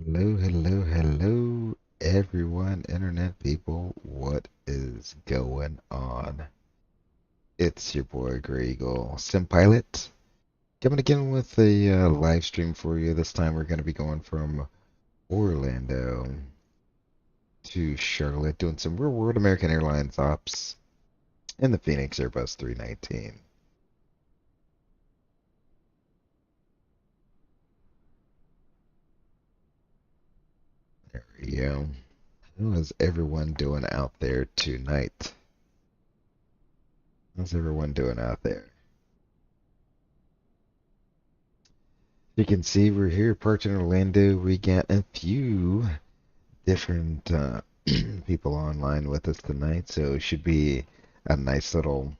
Hello, hello, hello, everyone, internet people. What is going on? It's your boy Grey Eagle Sim Pilot coming again with a live stream for you. This time we're going to be going from Orlando to Charlotte, doing some real world American Airlines ops in the Phoenix Airbus 319. There we go. How is everyone doing out there tonight? How's everyone doing out there? You can see we're here parked in Orlando. We got a few different people online with us tonight, so it should be a nice little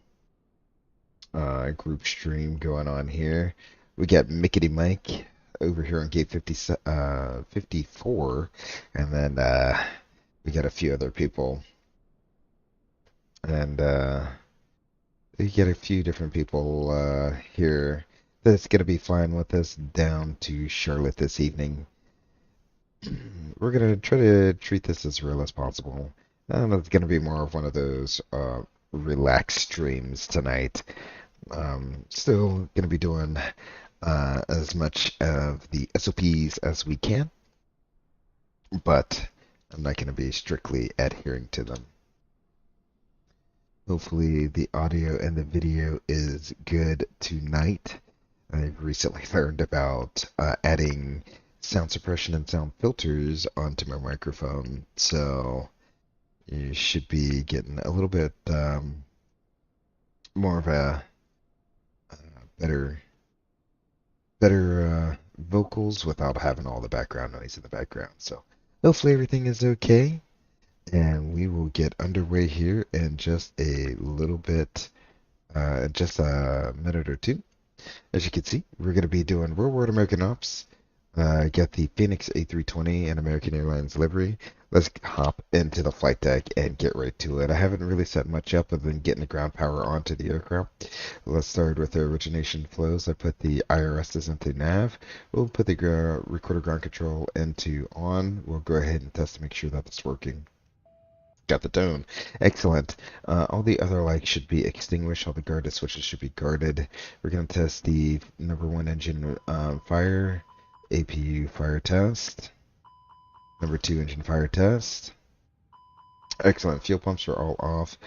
group stream going on here. We got Mickety Mike over here on gate 54, and then we got a few other people, and we get a few different people here that's going to be flying with us down to Charlotte this evening. We're gonna try to treat this as real as possible. It's gonna be more of one of those relaxed streams tonight. Still gonna be doing as much of the SOPs as we can, but I'm not gonna be strictly adhering to them. Hopefully the audio and the video is good tonight. I've recently learned about adding sound suppression and sound filters onto my microphone, so you should be getting a little bit more of a better vocals without having all the background noise in the background. So hopefully everything is okay, and we will get underway here in just a little bit, just a minute or two. As you can see, we're going to be doing Real World American Ops. Get the FENIX A320 and American Airlines livery. Let's hop into the flight deck and get right to it. I haven't really set much up other than getting the ground power onto the aircraft. Let's start with the origination flows. I put the IRSs into nav. We'll put the recorder ground control into on. We'll go ahead and test to make sure that it's working. Got the tone. Excellent. All the other lights should be extinguished. All the guarded switches should be guarded. We're going to test the number one engine fire, APU fire test, number two engine fire test. Excellent. Fuel pumps are all off.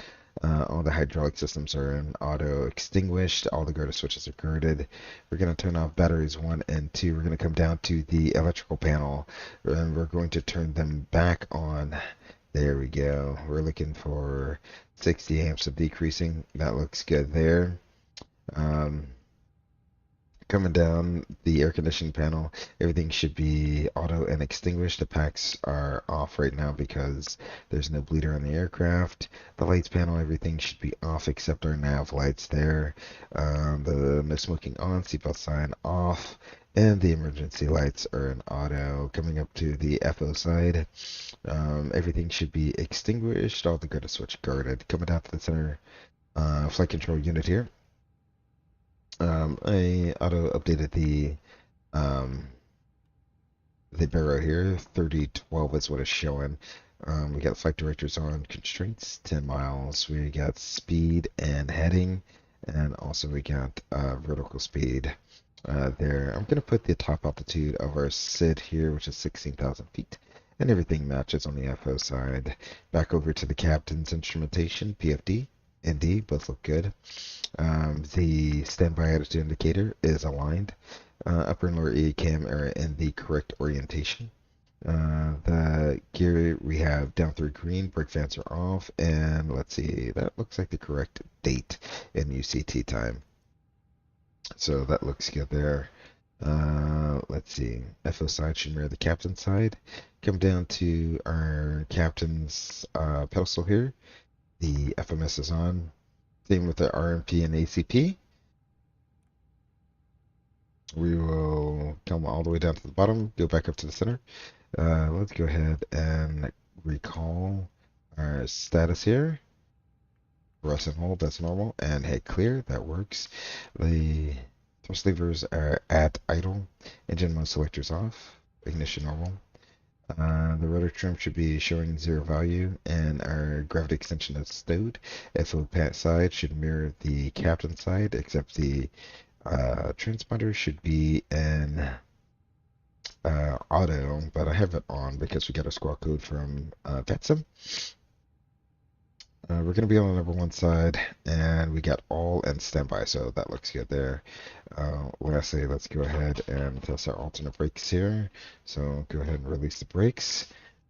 All the hydraulic systems are in auto extinguished. All the guarded switches are guarded. We're going to turn off batteries 1 and 2. We're going to come down to the electrical panel, and we're going to turn them back on. There we go. We're looking for 60 amps of decreasing. That looks good there. Coming down the air conditioning panel, everything should be auto and extinguished. The packs are off right now because there's no bleeder on the aircraft. The lights panel, everything should be off except our nav lights there. The no smoking on, seatbelt sign off, and the emergency lights are in auto. Coming up to the FO side, everything should be extinguished. All the guard switch guarded. Coming down to the center flight control unit here. I auto updated the barrow here. 3012 is what it's showing. We got flight directors on constraints, 10 miles. We got speed and heading, and also we got vertical speed there. I'm going to put the top altitude of our SID here, which is 16,000 feet, and everything matches on the FO side. Back over to the captain's instrumentation, PFD. ND, both look good. The standby attitude indicator is aligned. Upper and lower E cam are in the correct orientation. The gear we have down through green, brake fans are off, and let's see, that looks like the correct date in UCT time. So that looks good there. Let's see, FO side should mirror the captain side. Come down to our captain's pedestal here. The FMS is on. Same with the RMP and ACP. We will come all the way down to the bottom, go back up to the center. Let's go ahead and recall our status here. Rest and hold, that's normal. And hit clear, that works. The thrust levers are at idle. Engine mode selectors off. Ignition normal. The rudder trim should be showing zero value, and our gravity extension is stowed. FO side should mirror the captain side, except the transponder should be in auto, but I have it on because we got a squawk code from VETSIM. We're going to be on the number one side, and we got all in standby, so that looks good there. Lastly, let's go ahead and test our alternate brakes here. So go ahead and release the brakes.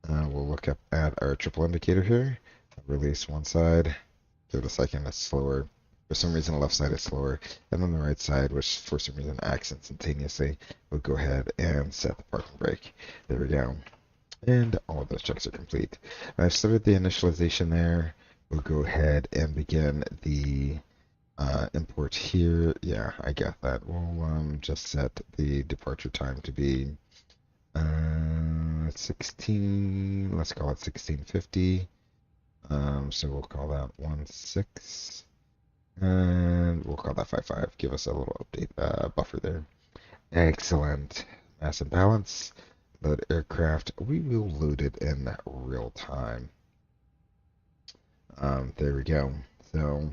We'll look up at our triple indicator here. Release one side, go to second, it's slower. For some reason, the left side is slower. And then the right side, which for some reason acts instantaneously, we'll go ahead and set the parking brake. There we go. And all of those checks are complete. I've started the initialization there. We'll go ahead and begin the import here. Yeah, I got that. We'll just set the departure time to be 16, let's call it 1650. So we'll call that 16, and we'll call that 55. Give us a little update buffer there. Excellent. Mass and balance. Load aircraft. We will load it in real time. There we go. So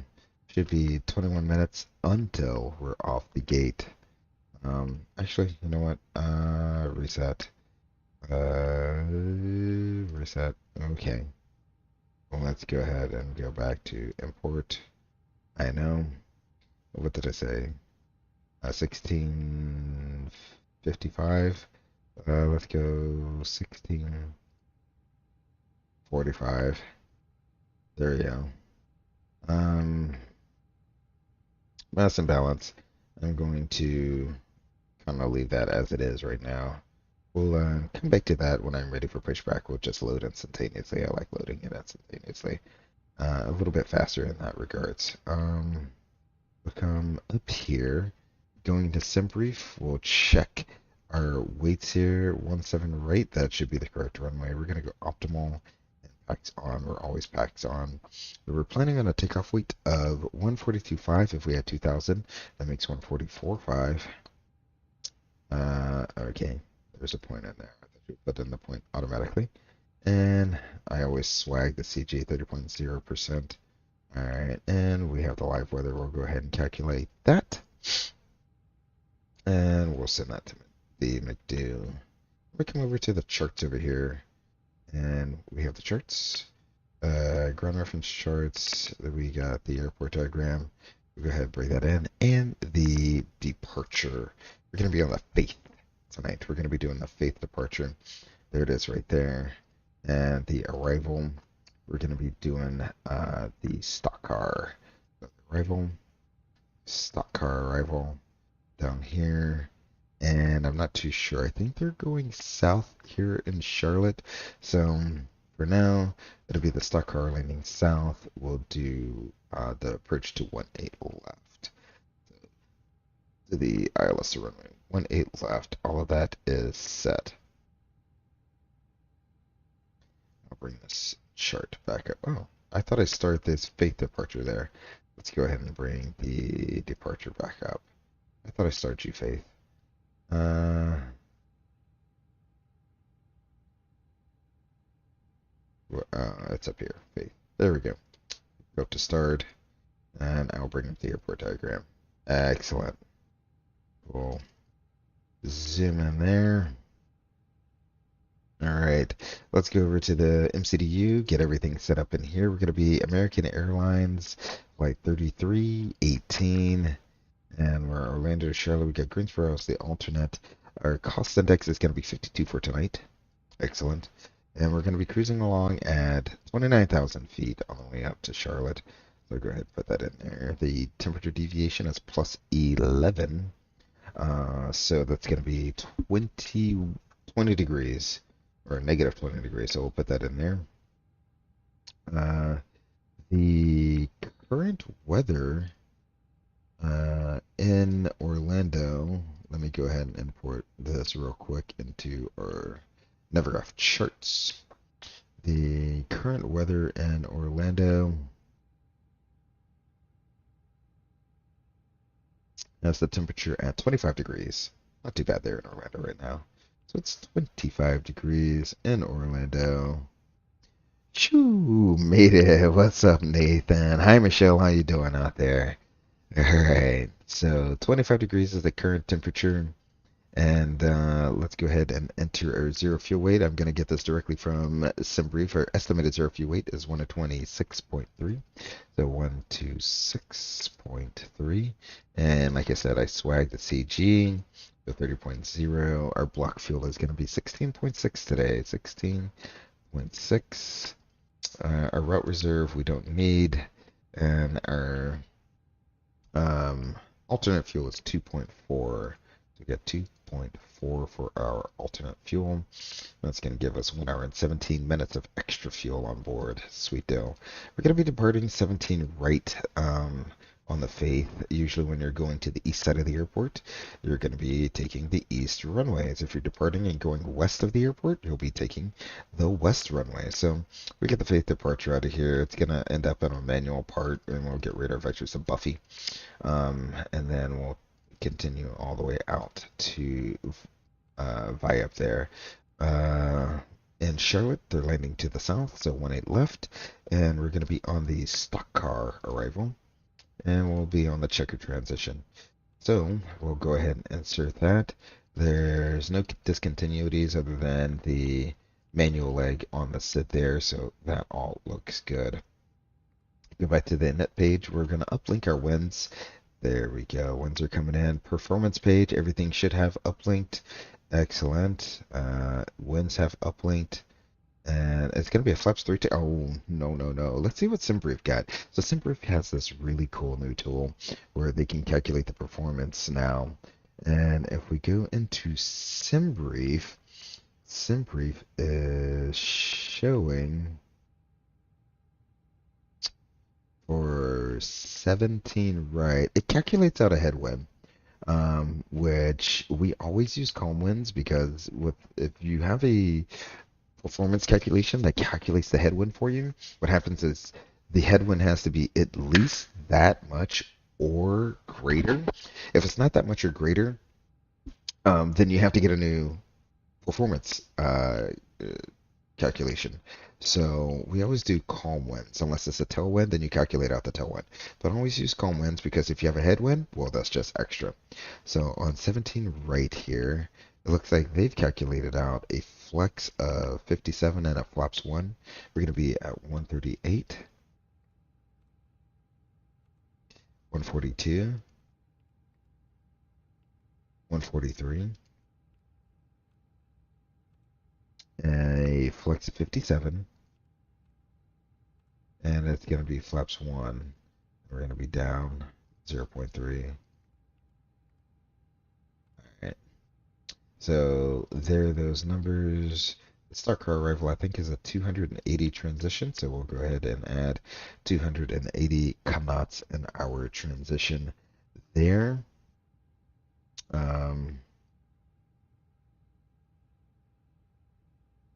should be 21 minutes until we're off the gate. Actually, you know what? Reset. Reset. Okay. Well, let's go ahead and go back to import. I know. What did I say? 1655. Let's go 1645. There we go. Mass and balance. I'm going to kind of leave that as it is right now. We'll come back to that when I'm ready for pushback. We'll just load instantaneously. I like loading it instantaneously. A little bit faster in that regards. We'll come up here. Going to SimBrief. We'll check our weights here. 17 right. That should be the correct runway. We're going to go optimal. Packs on. We're always packs on. We're planning on a takeoff weight of 142.5 if we had 2,000. That makes 144.5. Okay. There's a point in there. I think we put in the point automatically. And I always swag the CJ 30.0%. Alright, and we have the live weather. We'll go ahead and calculate that. And we'll send that to the McDo. We come over to the charts over here. And we have the charts. Ground reference charts. We got the airport diagram. We'll go ahead and bring that in. And the departure. We're going to be on the Faith tonight. We're going to be doing the Faith departure. There it is right there. And the arrival. We're going to be doing the stock car. Arrival. Stock car arrival. Down here. And I'm not too sure. I think they're going south here in Charlotte. So for now, it'll be the stock car landing south. We'll do the approach to 18 left. To the ILS runway. 18 left. All of that is set. I'll bring this chart back up. Oh, I thought I started this Faith departure there. Let's go ahead and bring the departure back up. I thought I started you, Faith. It's up here. Faith. There we go. Go up to start, and I'll bring up the airport diagram. Excellent. We'll zoom in there. All right, let's go over to the MCDU, get everything set up in here. We're going to be American Airlines, flight 3318, and we're Orlando to Charlotte. We got Greensboro as the alternate. Our cost index is going to be 52 for tonight. Excellent. And we're going to be cruising along at 29,000 feet on the way up to Charlotte. So go ahead and put that in there. The temperature deviation is plus 11. So that's going to be 20 degrees, or negative 20 degrees. So we'll put that in there. The current weather in Orlando, let me go ahead and import this real quick into our Nevergraph charts. The current weather in Orlando has the temperature at 25 degrees. Not too bad there in Orlando right now. So it's 25 degrees in Orlando. Shoo, made it. What's up, Nathan? Hi, Michelle. How you doing out there? All right. So 25 degrees is the current temperature. And let's go ahead and enter our zero fuel weight. I'm going to get this directly from SimBrief. Our estimated zero fuel weight is 126.3. So 126.3. And like I said, I swagged the CG. So 30.0. Our block fuel is going to be 16.6 today. 16.6. Our route reserve we don't need. And our alternate fuel is 2.4. So we got 2.4 for our alternate fuel. That's going to give us 1 hour and 17 minutes of extra fuel on board. Sweet deal. We're going to be departing 17 right on the Faith. Usually when you're going to the east side of the airport, you're going to be taking the east runways. If you're departing and going west of the airport, you'll be taking the west runway. So we get the Faith departure out of here. It's going to end up on a manual part, and we'll get radar vectors of Buffy. And then we'll continue all the way out to via up there. In Charlotte, they're landing to the south, so 18 left, and we're going to be on the stock car arrival, and we'll be on the checker transition. So we'll go ahead and insert that. There's no discontinuities other than the manual leg on the sit there, so that all looks good. Go back to the init page. We're going to uplink our wins. There we go. Wins are coming in. Performance page. Everything should have uplinked. Excellent. Wins have uplinked. And it's going to be a flaps 3 to... Oh, no, no, no. Let's see what SimBrief got. So SimBrief has this really cool new tool where they can calculate the performance now. And if we go into SimBrief, SimBrief is showing for 17 right. It calculates out a headwind, which we always use calm winds because if you have a performance calculation that calculates the headwind for you, what happens is the headwind has to be at least that much or greater. If it's not that much or greater, then you have to get a new performance calculation. So we always do calm winds. Unless it's a tailwind, then you calculate out the tailwind. But I always use calm winds because if you have a headwind, well, that's just extra. So on 17 right here, it looks like they've calculated out a flex of 57 and a flaps 1. We're going to be at 138, 142, 143, and a flex of 57. And it's going to be flaps 1. We're going to be down 0.3. Alright. So there are those numbers. The stock car arrival, I think, is a 280 transition. So we'll go ahead and add 280 knots in our transition there.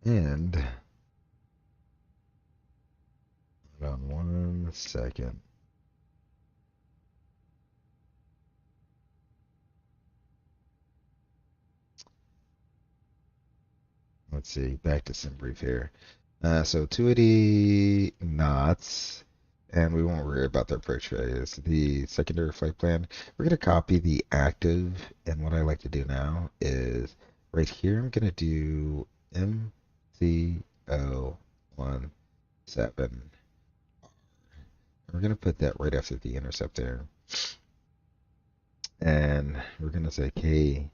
And hold on 1 second. Let's see, back to SimBrief here. So 280 knots, and we won't worry about the approach phase. The secondary flight plan, we're going to copy the active, and what I like to do now is right here, I'm going to do MCO-17. We're going to put that right after the intercept there. And we're going to say K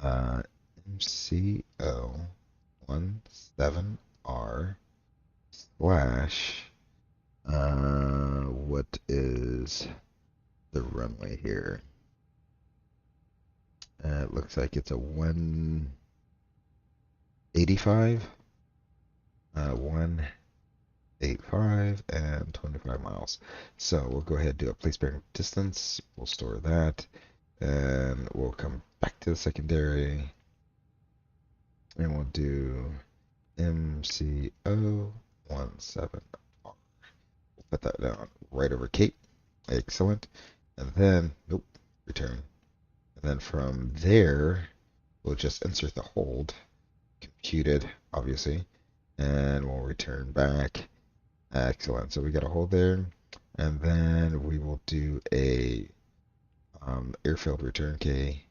MCO-17R slash what is the runway here? It looks like it's a 185, 185 and 25 miles. So we'll go ahead and do a place bearing distance. We'll store that, and we'll come back to the secondary, and we'll do MCO-17R. We'll put that down right over Cape. Excellent. And then, nope, return. And then from there, we'll just insert the hold, computed, obviously, and we'll return back. Excellent. So we got a hold there, and then we will do a airfield return K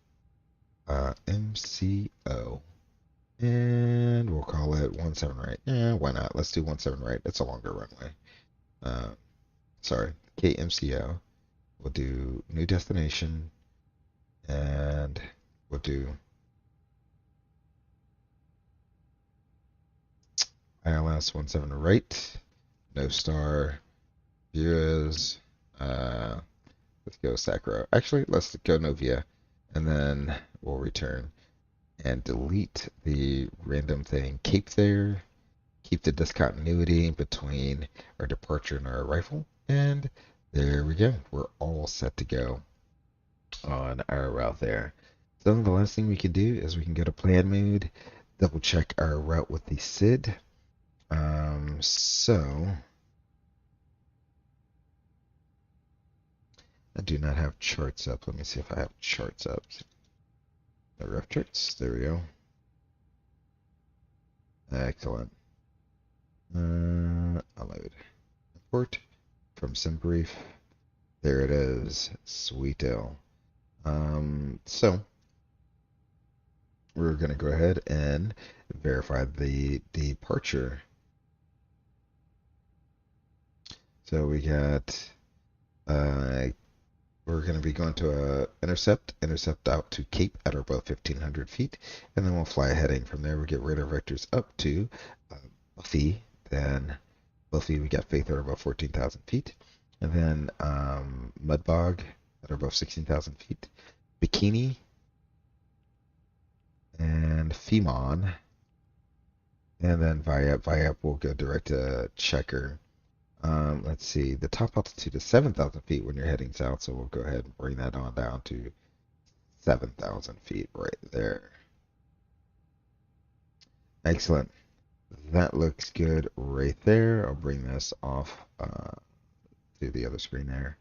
MCO, and we'll call it 17 right. Yeah, why not? Let's do 17 right. It's a longer runway. Uh, sorry, KMCO. We'll do new destination, and we'll do ILS 17 right. No star. View is let's go Sacro. Actually, let's go Novia, and then we'll return and delete the random thing. Keep there. Keep the discontinuity between our departure and our arrival. And there we go. We're all set to go on our route there. So the last thing we can do is we can go to plan mode, double check our route with the SID. So I do not have charts up. Let me see if I have charts up. The rough charts. There we go. Excellent. Upload. Import from SimBrief. There it is. Sweet L. So we're going to go ahead and verify the departure. So we got, we're going to be going to intercept out to Cape at or above 1,500 feet, and then we'll fly a heading. From there, we get radar vectors up to Buffy. Then Buffy, we got Faith at or above 14,000 feet, and then Mudbog at or above 16,000 feet, Bikini, and Femon, and then Viap will go direct to Checker. Let's see, the top altitude is 7,000 feet when you're heading south, so we'll go ahead and bring that on down to 7,000 feet right there. Excellent. That looks good right there. I'll bring this off to the other screen there.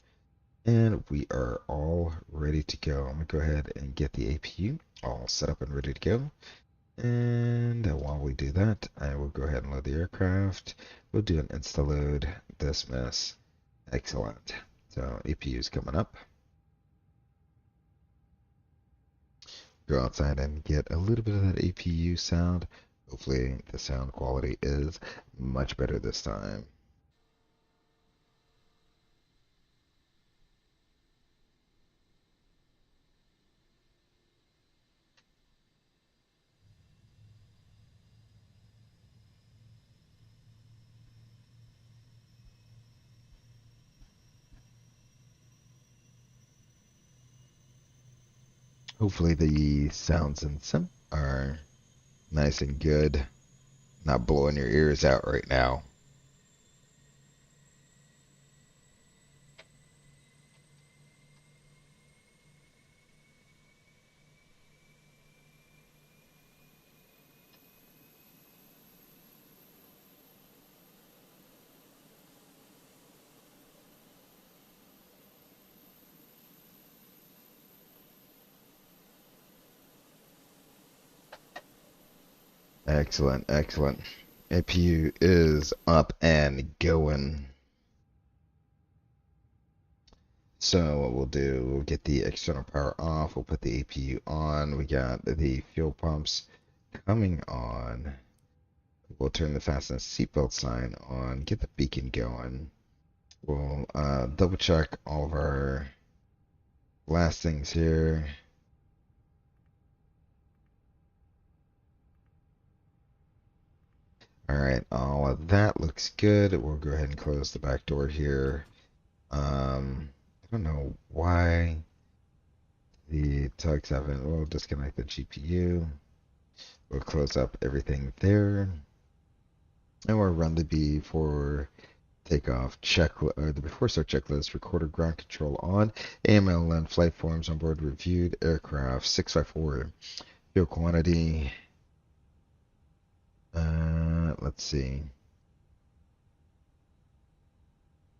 And we are all ready to go. I'm going to go ahead and get the APU all set up and ready to go. And while we do that, I will go ahead and load the aircraft. We'll do an insta load, dismiss. Excellent. So APU is coming up. Go outside and get a little bit of that APU sound. Hopefully the sound quality is much better this time. Hopefully the sounds in Sim are nice and good, not blowing your ears out right now. Excellent, excellent. APU is up and going. So what we'll do, we'll get the external power off, we'll put the APU on, we got the fuel pumps coming on, we'll turn the fasten seatbelt sign on, get the beacon going, we'll double check all of our last things here. Alright, all of that looks good. We'll go ahead and close the back door here. I don't know why the tugs haven't. We'll disconnect the GPU. We'll close up everything there. And we'll run the before takeoff the before start checklist. Recorder ground control on. AMLN flight forms on board reviewed. Aircraft 654. Fuel quantity. Let's see.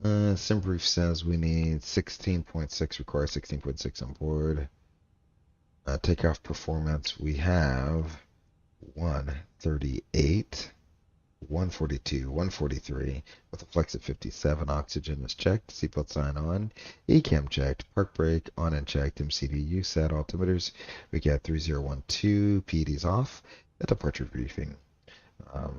SimBrief says we need 16.6, require 16.6 on board. Takeoff performance, we have 138, 142, 143, with a flex at 57. Oxygen is checked, seatbelt sign on, ECAM checked, park brake on and checked, MCDU set, altimeters. We got 3012, PD's off. A departure briefing.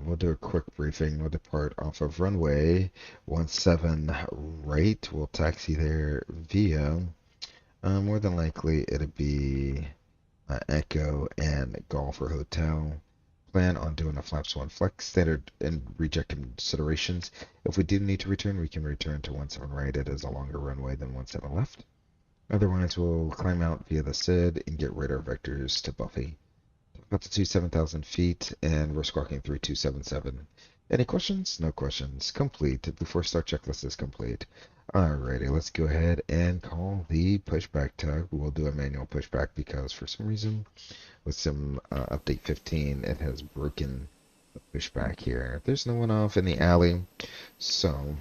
We'll do a quick briefing. We'll depart off of runway 17 right. We'll taxi there via, more than likely, it'll be Echo and Golf or Hotel. Plan on doing a flaps 1 flex standard and reject considerations. If we do need to return, we can return to 17 right. It is a longer runway than 17 left. Otherwise, we'll climb out via the SID and get radar vectors to Buffy. Altitude 7,000 feet, and we're squawking 3277. Any questions? No questions. Complete. Before start checklist is complete. Alrighty, let's go ahead and call the pushback tug. We'll do a manual pushback because for some reason, with some update 15, it has broken the pushback here. There's no one off in the alley, so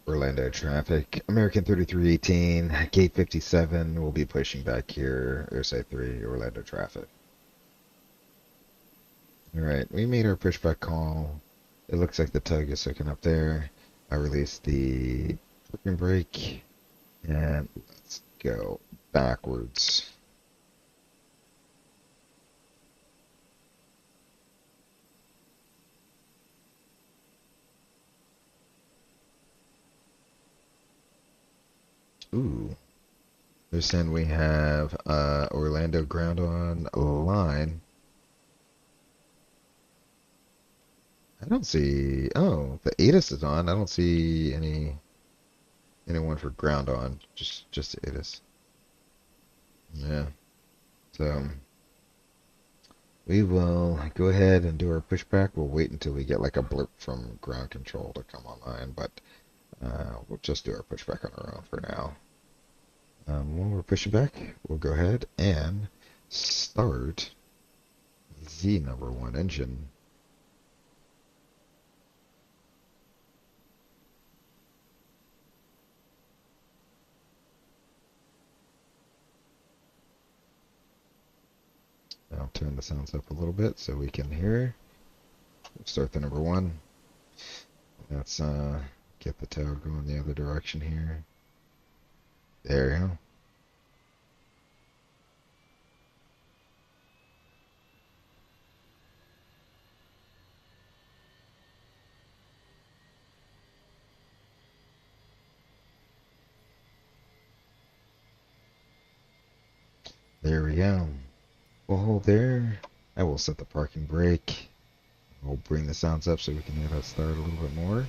Orlando traffic. American 3318, gate 57 will be pushing back here. Airside 3, Orlando traffic. Alright, we made our pushback call. It looks like the tug is hooking up there. I released the parking brake, and let's go backwards. Ooh. They're saying we have Orlando ground on line. I don't see. Oh, the ATIS is on. I don't see anyone for ground on. Just ATIS. Yeah. So we will go ahead and do our pushback. We'll wait until we get like a blurb from ground control to come online, but we'll just do our pushback on our own for now. When we're pushing back, we'll go ahead and start the number 1 engine. I'll turn the sounds up a little bit so we can hear. We'll start the number 1. Let's get the tower going the other direction here. There we go. There we go. We'll hold there. I will set the parking brake. We'll bring the sounds up so we can hear that start a little bit more.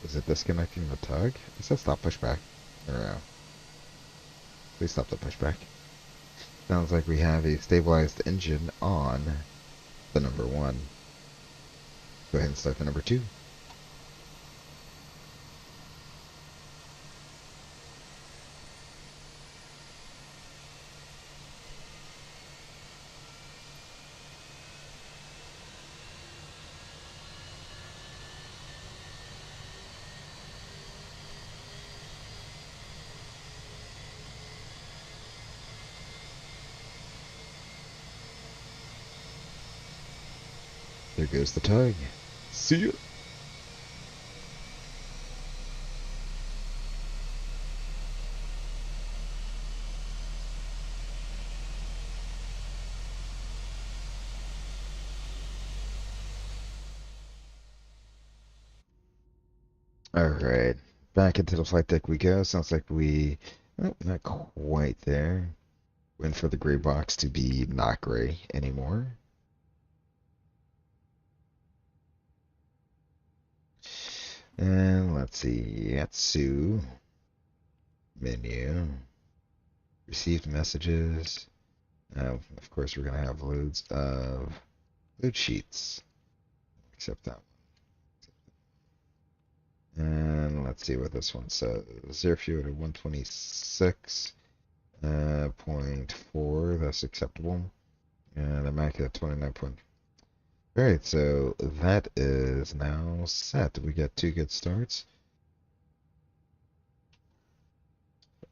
Is it disconnecting the tug? It says stop pushback. There we go. Please stop the pushback. Sounds like we have a stabilized engine on the number 1. Go ahead and start the number 2. There goes the tug. See ya. All right, back into the flight deck we go. Sounds like we, oh, not quite there. Waiting for the gray box to be not gray anymore. And let's see, Yatsu menu, received messages. Of course, we're gonna have loads of load sheets, except that one. And let's see what this one says. Zero fuel to 126.4. That's acceptable. And the Mac at 29 point. Alright, so that is now set. We got two good starts.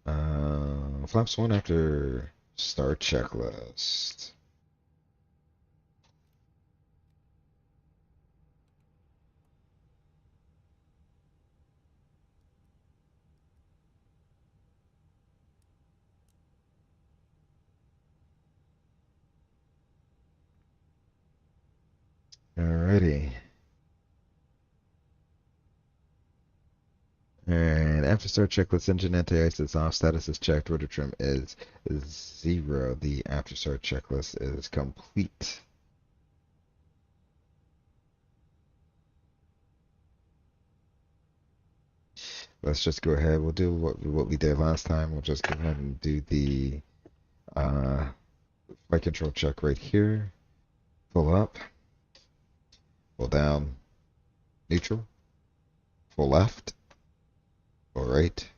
Flaps 1 after start checklist. Alrighty. And after start checklist, engine anti-ice is off, status is checked, rotor trim is 0. The after start checklist is complete. Let's just go ahead. We'll do what we did last time. We'll just go ahead and do the flight control check right here. Full up, full down, neutral, full left, full right,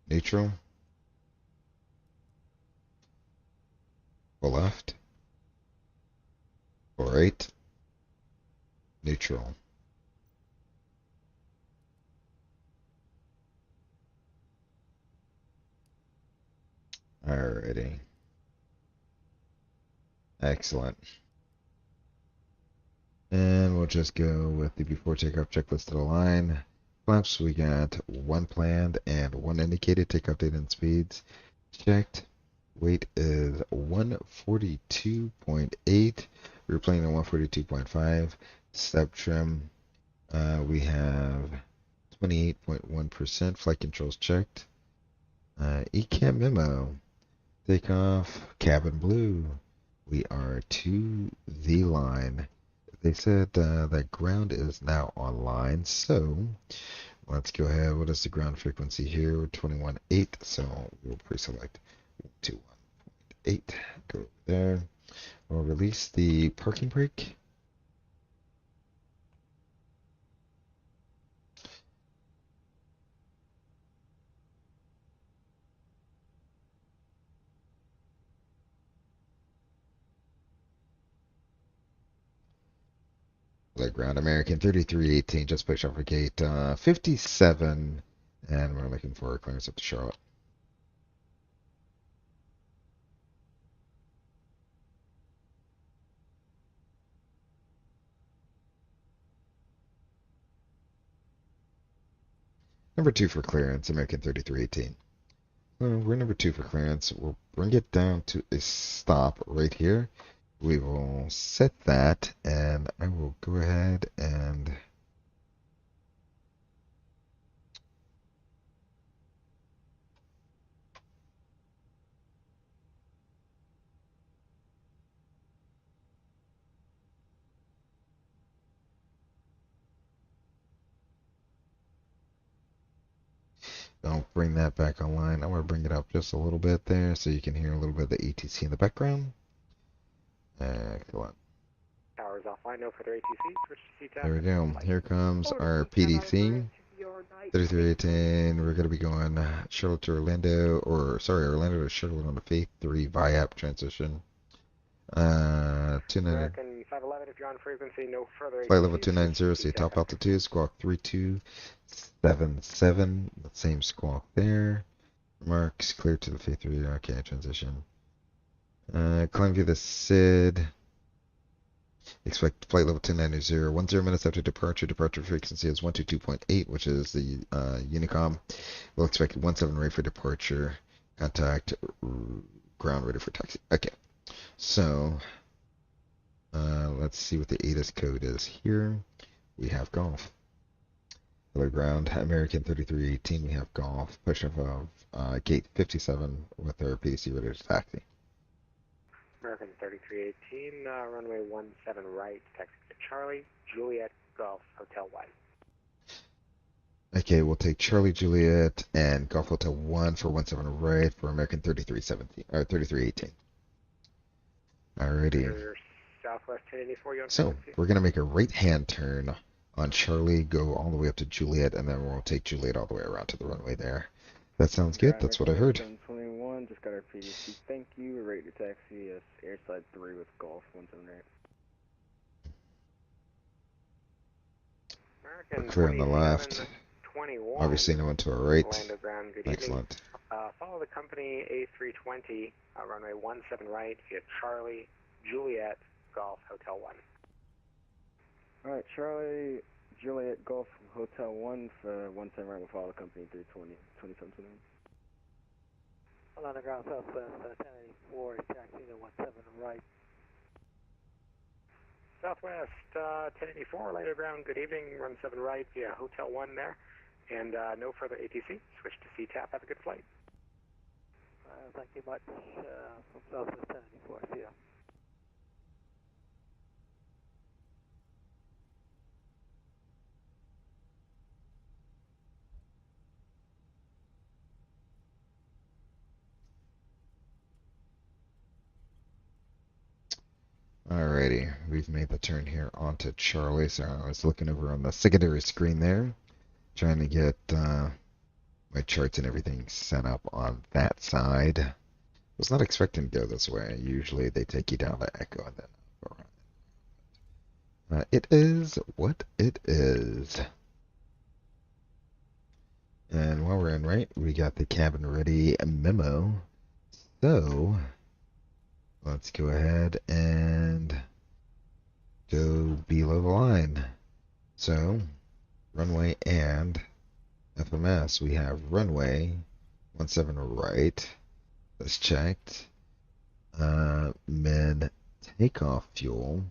neutral, full left, full right, neutral. Alrighty. Excellent. And we'll just go with the before takeoff checklist to the line. Flaps, we got one planned and one indicated. Takeoff date and speeds checked. Weight is 142.8. We're playing at 142.5. Step trim, we have 28.1%. Flight controls checked. ECAM memo. Takeoff, cabin blue. We are to the line. They said that ground is now online, so let's go ahead. What is the ground frequency here? 21.8, so we'll pre-select 21.8. Go over there. We'll release the parking brake. Let ground American 3318, just push off a gate 57, and we're looking for a clearance up to Charlotte. Number 2 for clearance, American 3318. We're number 2 for clearance. We'll bring it down to a stop right here. We will set that, and I will go ahead and I'll bring that back online. I'm going to bring it up just a little bit there so you can hear a little bit of the ATC in the background. Excellent. Towers offline, no further ATC. There we go. Here comes our PDC. 3318. We're going to be going Charlotte to Orlando, or sorry, Orlando to Charlotte on the Faith 3 VIAP transition. 290. American 511, if you're on frequency, no further. Flight level 290, say top altitude, squawk 3277. The same squawk there. Marks clear to the Faith 3. Okay, transition. Climb via the SID. Expect flight level 290, 10 minutes after departure. Departure frequency is 122.8, which is the Unicom. We'll expect 17 ready for departure. Contact ground ready for taxi. Okay, so let's see what the ATIS code is here. We have golf. Clear ground. American 3318, we have golf. Push off of gate 57 with our PDC ready to taxi. American 3318, runway 17 right, taxi to Charlie, Juliet, Golf, Hotel 1. Okay, we'll take Charlie Juliet and Golf Hotel 1 for 17 right for American 3317 or 3318. Alrighty. Southwest 1084, you on So frequency? we're gonna make a right-hand turn on Charlie, go all the way up to Juliet, and then we'll take Juliet all the way around to the runway there. That sounds good. That's what I heard. 721, just got our PDC. Thank you. We're ready to taxi us airside 3 with Golf 178. American We're clear on the left. 21. Obviously, no one to our right. Orlando ground, good Excellent. evening. Follow the company A320, runway 17 right via Charlie, Juliet, Golf, Hotel 1. Alright, Charlie, Juliet, Golf, Hotel 1 for 17 right. We'll follow the company 320, 2729. Orlando ground southwest 1084, taxi to 17 right. Southwest 1084, Orlando ground, good evening. Run 7 right via Hotel 1 there. And no further ATC. Switch to CTAP. Have a good flight. Thank you much. From southwest 1084, see ya. Alrighty, we've made the turn here onto Charlie. So I was looking over on the secondary screen there, trying to get my charts and everything set up on that side. Was not expecting to go this way. Usually they take you down to Echo and then go around. It is what it is. And while we're in right, we got the cabin ready memo. So let's go ahead and go below the line. So runway and FMS, we have runway 17 right. That's checked. Mid takeoff fuel.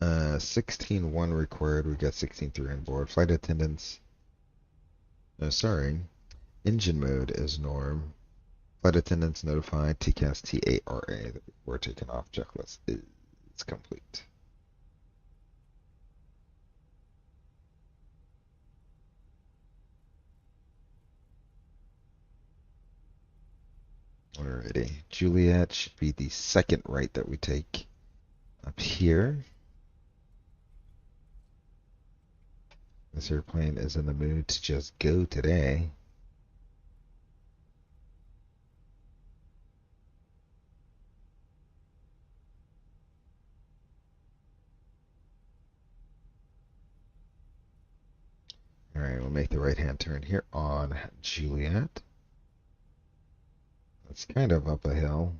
16.1 required. We got 16.3 on board. Flight attendants. No, sorry. Engine mode is norm. Flight attendants notified. TCAS TARA that we're taking off. Checklist is complete. Alrighty. Juliet should be the second right that we take up here. This airplane is in the mood to just go today. Alright, we'll make the right-hand turn here on Juliet. It's kind of up a hill.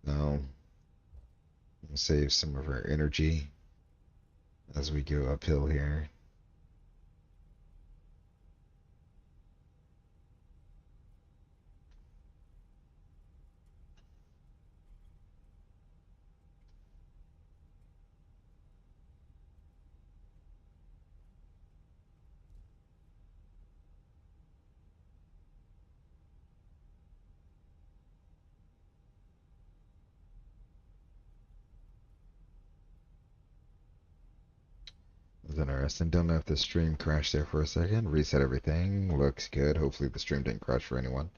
So we'll save some of our energy as we go uphill here. That's interesting. Don't know if the stream crashed there for a second. Reset everything. Looks good. Hopefully the stream didn't crash for anyone.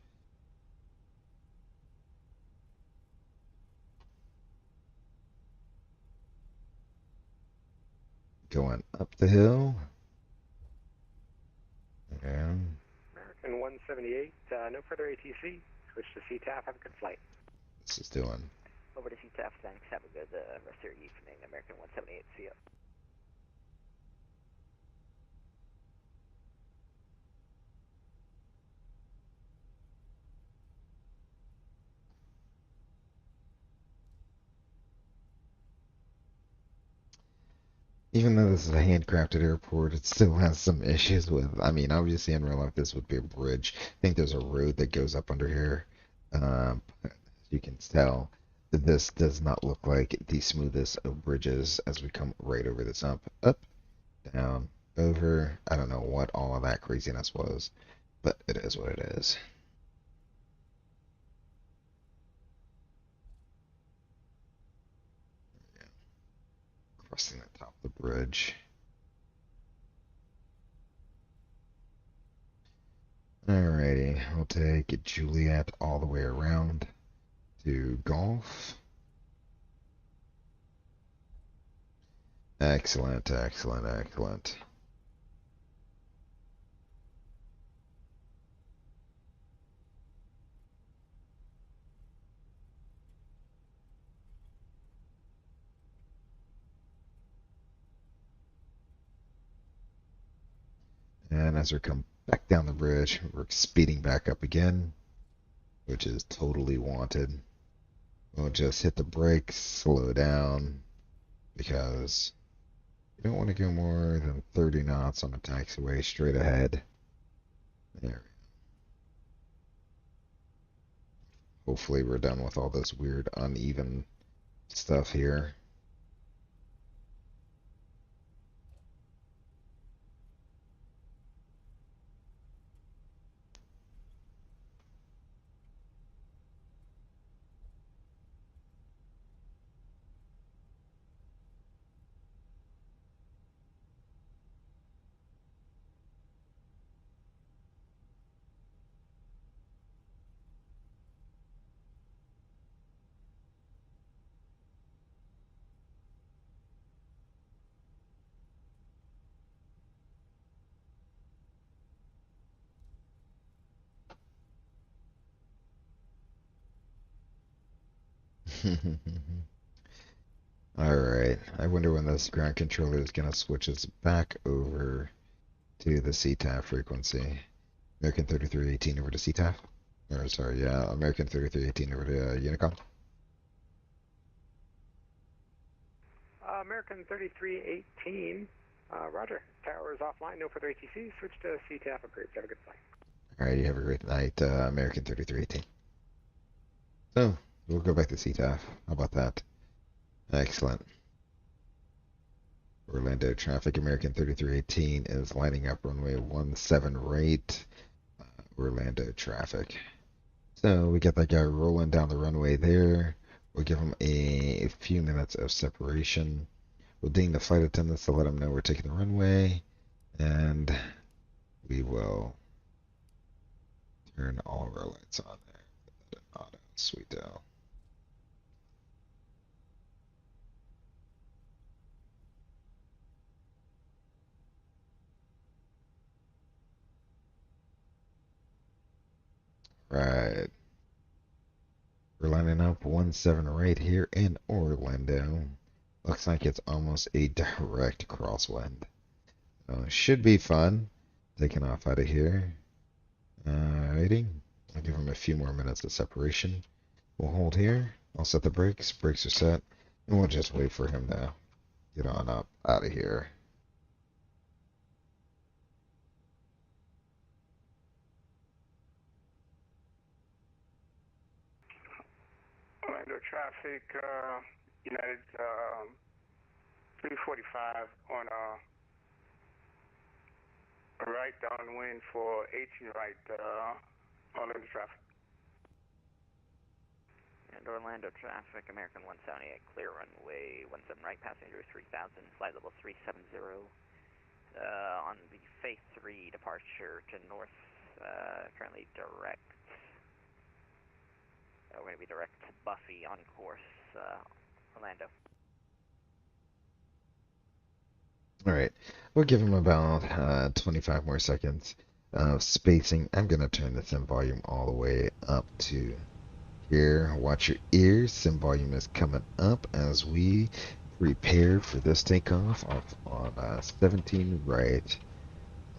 Going up the hill. And American 178, no further ATC. Switch to CTAP. Have a good flight. this is doing. Over to CTAF, thanks. Have a good rest of your evening. American 178, see ya. Even though this is a handcrafted airport, it still has some issues with. I mean, obviously in real life this would be a bridge. I think there's a road that goes up under here. As you can tell, this does not look like the smoothest of bridges as we come right over this hump. Up, down, over. I don't know what all of that craziness was, but it is what it is. Crossing the top of the bridge. Alrighty, we'll take Juliet all the way around to Golf. Excellent, excellent, excellent. And as we come back down the bridge, we're speeding back up again, which is totally wanted. We'll just hit the brakes, slow down, because you don't want to go more than 30 knots on a taxiway straight ahead. There. Hopefully we're done with all this weird uneven stuff here. Alright, I wonder when this ground controller is going to switch us back over to the CTAF frequency. American 3318 over to CTAF. Or, sorry, yeah, American 3318 over to Unicom. American 3318, roger. Tower is offline, no further ATC. Switch to CTAF approved. Have a good flight. Alright, you have a great night, American 3318. So, we'll go back to CTAF. How about that? Excellent. Orlando traffic, American 3318 is lining up runway 17 right. Orlando traffic. So we got that guy rolling down the runway there. We'll give him a few minutes of separation. We'll ding the flight attendants to let them know we're taking the runway. And we will turn all of our lights on there. Auto, sweet dough. Right. We're lining up 17 right here in Orlando. Looks like it's almost a direct crosswind. Should be fun. Taking off out of here. Alrighty. I'll give him a few more minutes of separation. We'll hold here. I'll set the brakes. Brakes are set. And we'll just wait for him to get on up out of here. Orlando traffic, United 345 on right downwind for 18 right, Orlando traffic. And Orlando traffic, American 178, clear runway 17 right, passenger 3000, flight level 370. On the phase 3 departure to north, currently direct. We're going to be direct to Buffy on course, Orlando. Alright, we'll give him about 25 more seconds of spacing. I'm going to turn the sim volume all the way up to here. Watch your ears. Sim volume is coming up as we prepare for this takeoff off on 17 right.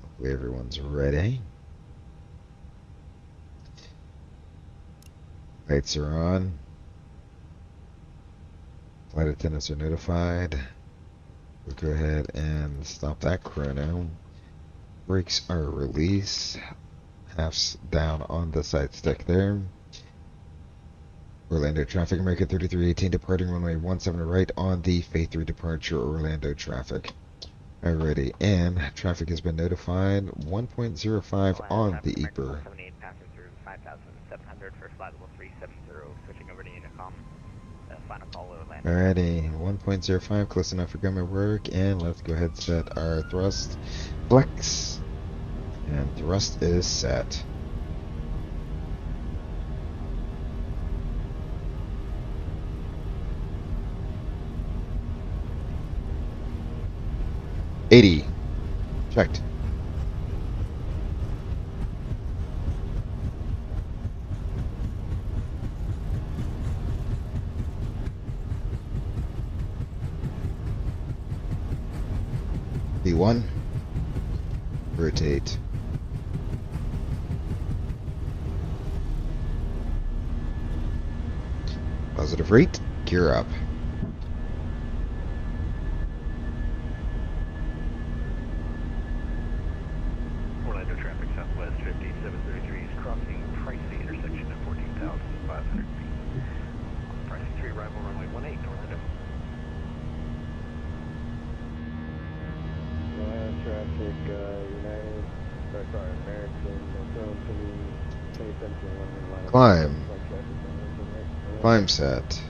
Hopefully everyone's ready. Lights are on. Flight attendants are notified. We'll go ahead and stop that chrono. Brakes are released. Half's down on the side stick there. Orlando traffic, American 3318 departing runway 17 right on the phase 3 departure, Orlando traffic. Alrighty, and traffic has been notified. 1.05 Orlando on traffic, the American EPR. 178 passing through 5,700 for flight level 370, switching over to Unicom. Final call Orlando traffic. Alrighty, 1.05, close enough for government work, and let's go ahead and set our thrust flex. And thrust is set. $80. Checked. B1. Rotate. Positive rate. Gear up. Orlando traffic, Southwest 5733 is crossing Pricey intersection at 14,500 feet. Pricey 3, arrival runway 18, Orlando. Orlando traffic, United, sorry, American, Company, 2721 line of Climb. flight traffic, Orlando. Climb set.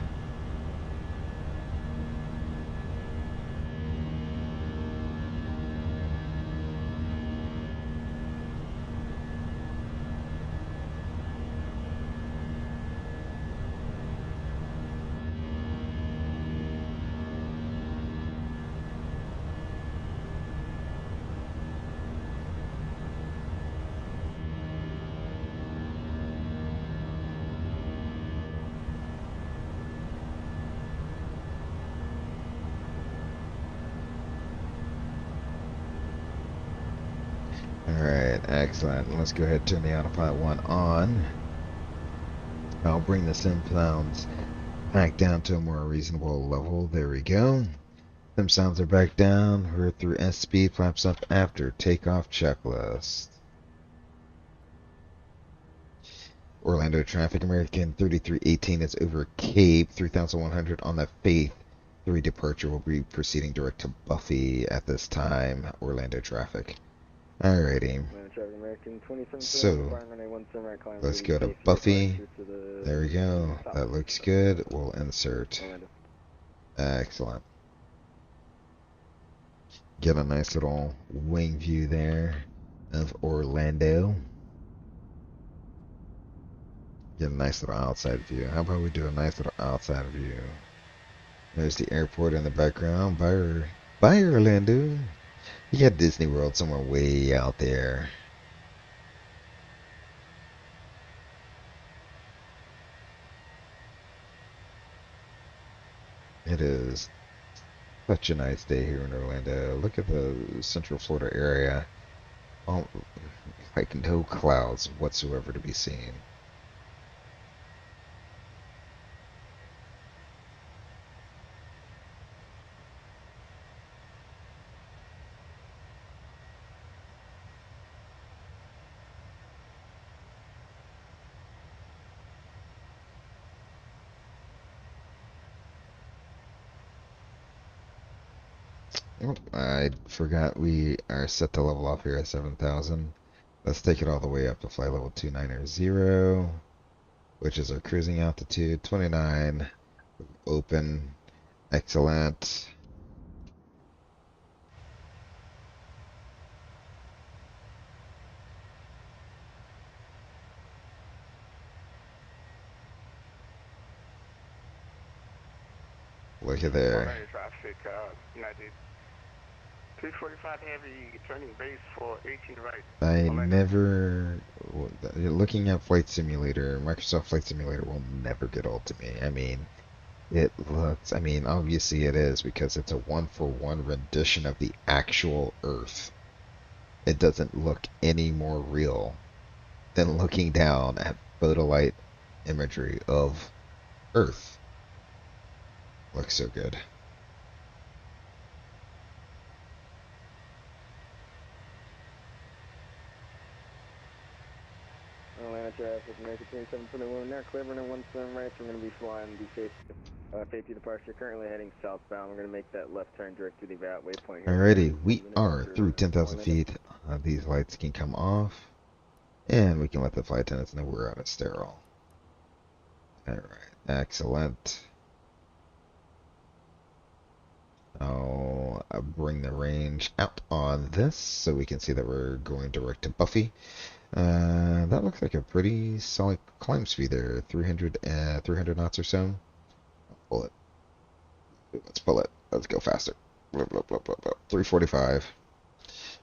Alright, excellent. Let's go ahead and turn the autopilot 1 on. I'll bring the sim sounds back down to a more reasonable level. There we go. Sim sounds are back down. We're through S speed, flaps up after takeoff checklist. Orlando traffic, American 3318 is over Cape, 3100 on the Faith. 3 departure will be proceeding direct to Buffy at this time. Orlando traffic. Alrighty. So, let's go to Buffy. There we go. That looks good. We'll insert. Excellent. Get a nice little wing view there of Orlando. Get a nice little outside view. How about we do a nice little outside view? There's the airport in the background. Bye, Orlando. You got Disney World somewhere way out there. It is such a nice day here in Orlando. Look at the Central Florida area. Like no clouds whatsoever to be seen. Oh, I forgot we are set to level off here at 7,000. Let's take it all the way up to flight level 290, which is our cruising altitude, 29, open, excellent. Look at there. Orlando traffic, United 345 heavy, turning base for 18 right. I Orlando. never, looking at Flight Simulator, Microsoft Flight Simulator will never get old to me. I mean, it looks, I mean, obviously it is because it's a one-for-one rendition of the actual Earth. It doesn't look any more real than looking down at photolite imagery of Earth. Looks so good. Atlanta traffic, American 2721 there, clear running 17 right, we're going to be flying, be safe. 50 departure, currently heading southbound. We're going to make that left turn direct to the VAT waypoint here. Alrighty, we 1 minute are after through 10,000 Orlando. feet. These lights can come off, and we can let the flight attendants know we're on a sterile. Alright, excellent. I'll bring the range out on this so we can see that we're going direct to Buffy. That looks like a pretty solid climb speed there, 300 knots or so. Pull it. Let's pull it. Let's go faster. 345.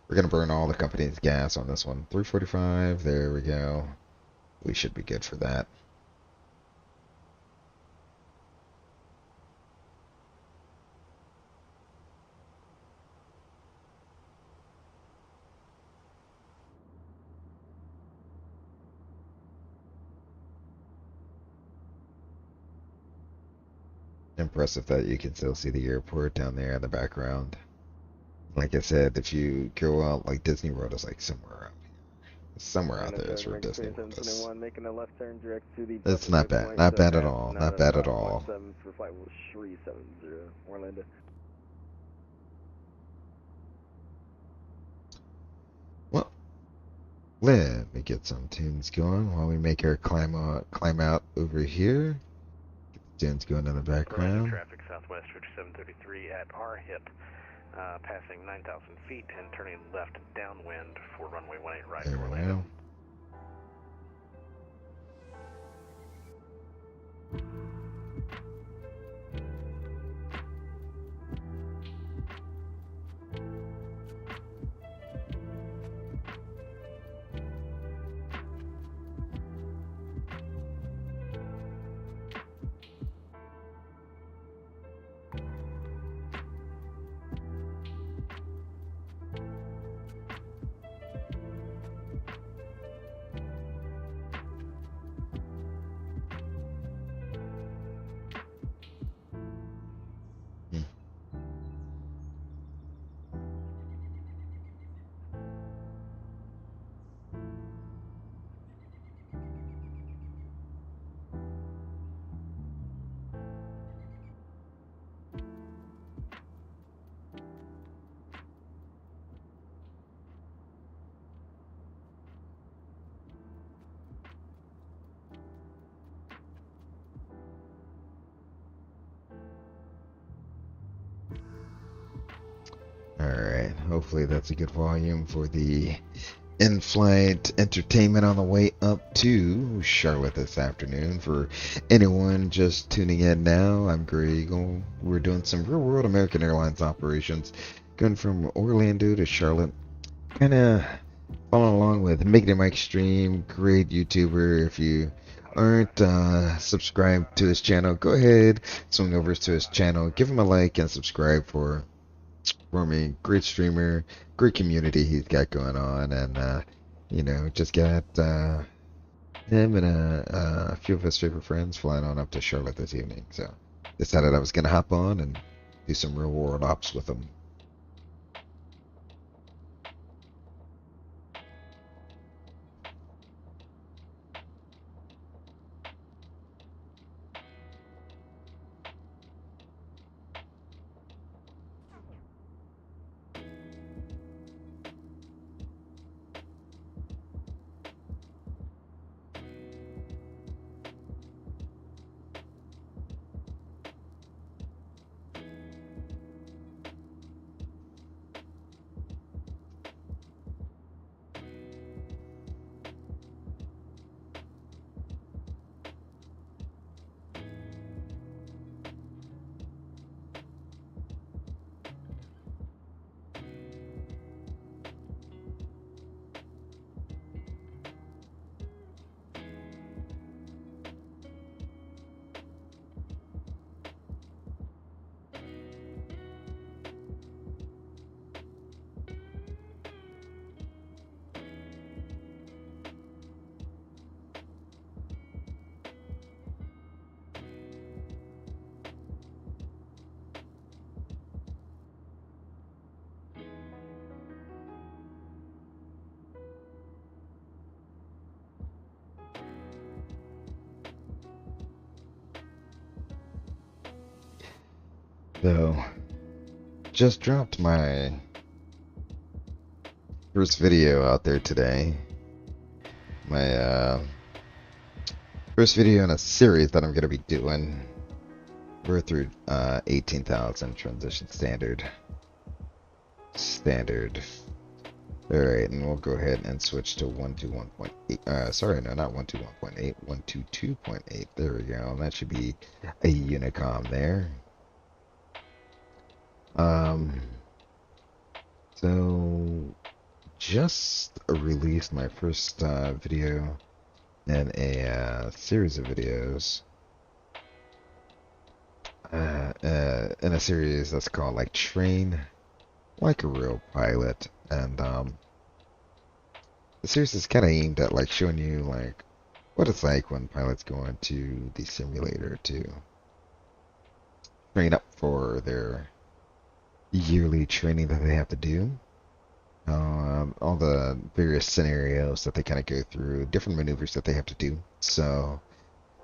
We're going to burn all the company's gas on this one. 345. There we go. We should be good for that. Impressive that you can still see the airport down there in the background. Like I said, if you go out, like Disney World is like somewhere out here. Somewhere out there is where Disney World is. Making a left turn direct to the It's Buffalo not bad. waypoint, Not bad at pass all. Not bad at all. 905.7 for flight was 370, Orlando. Well, let me get some tunes going while we make our climb out over here. Get the tunes going in the Orlando background. traffic southwest 5733 at our hip, passing 9,000 feet and turning left downwind for runway 18 right to There we Orlando. go. Alright, hopefully that's a good volume for the in-flight entertainment on the way up to Charlotte this afternoon. For anyone just tuning in now, I'm Gray Eagle. We're doing some real-world American Airlines operations, going from Orlando to Charlotte. Kind of following along with Making It Mike Stream, great YouTuber. If you aren't subscribed to his channel, go ahead, swing over to his channel, give him a like and subscribe for me. Great streamer, great community he's got going on, and you know, just got him and a few of his favorite friends flying on up to Charlotte this evening. So decided I was gonna hop on and do some real world ops with him. So, just dropped my first video out there today. My first video in a series that I'm going to be doing. We're through 18,000 transition standard. Alright, and we'll go ahead and switch to 121.8. Sorry, no, not 121.8, 122.8. There we go. That should be a Unicom there. So just released my first video in a series of videos. In a series that's called like Train Like a Real Pilot, and the series is kind of aimed at like showing you like what it's like when pilots go into the simulator to train up for their yearly training that they have to do. All the various scenarios that they kind of go through, different maneuvers that they have to do. So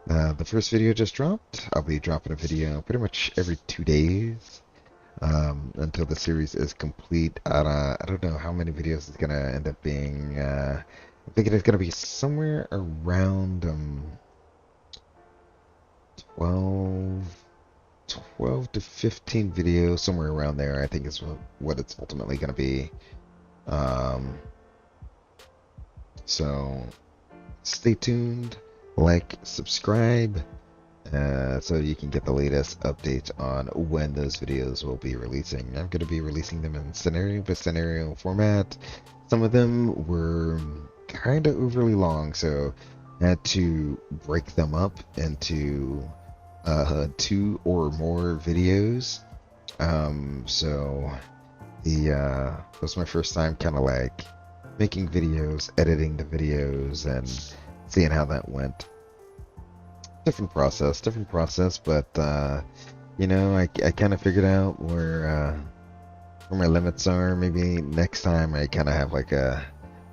the first video just dropped. I'll be dropping a video pretty much every 2 days. Until the series is complete. I don't know how many videos it's gonna end up being. I'm thinking it's gonna be somewhere around 12 to 15 videos, somewhere around there. I think is what it's ultimately gonna be. So stay tuned, like, subscribe. So you can get the latest updates on when those videos will be releasing. I'm going to be releasing them in scenario by scenario format. Some of them were kind of overly long, so I had to break them up into 2 or more videos. So it was my first time kind of like making videos, editing the videos, and seeing how that went. Different process, but you know, I kind of figured out where my limits are. Maybe next time I kind of have like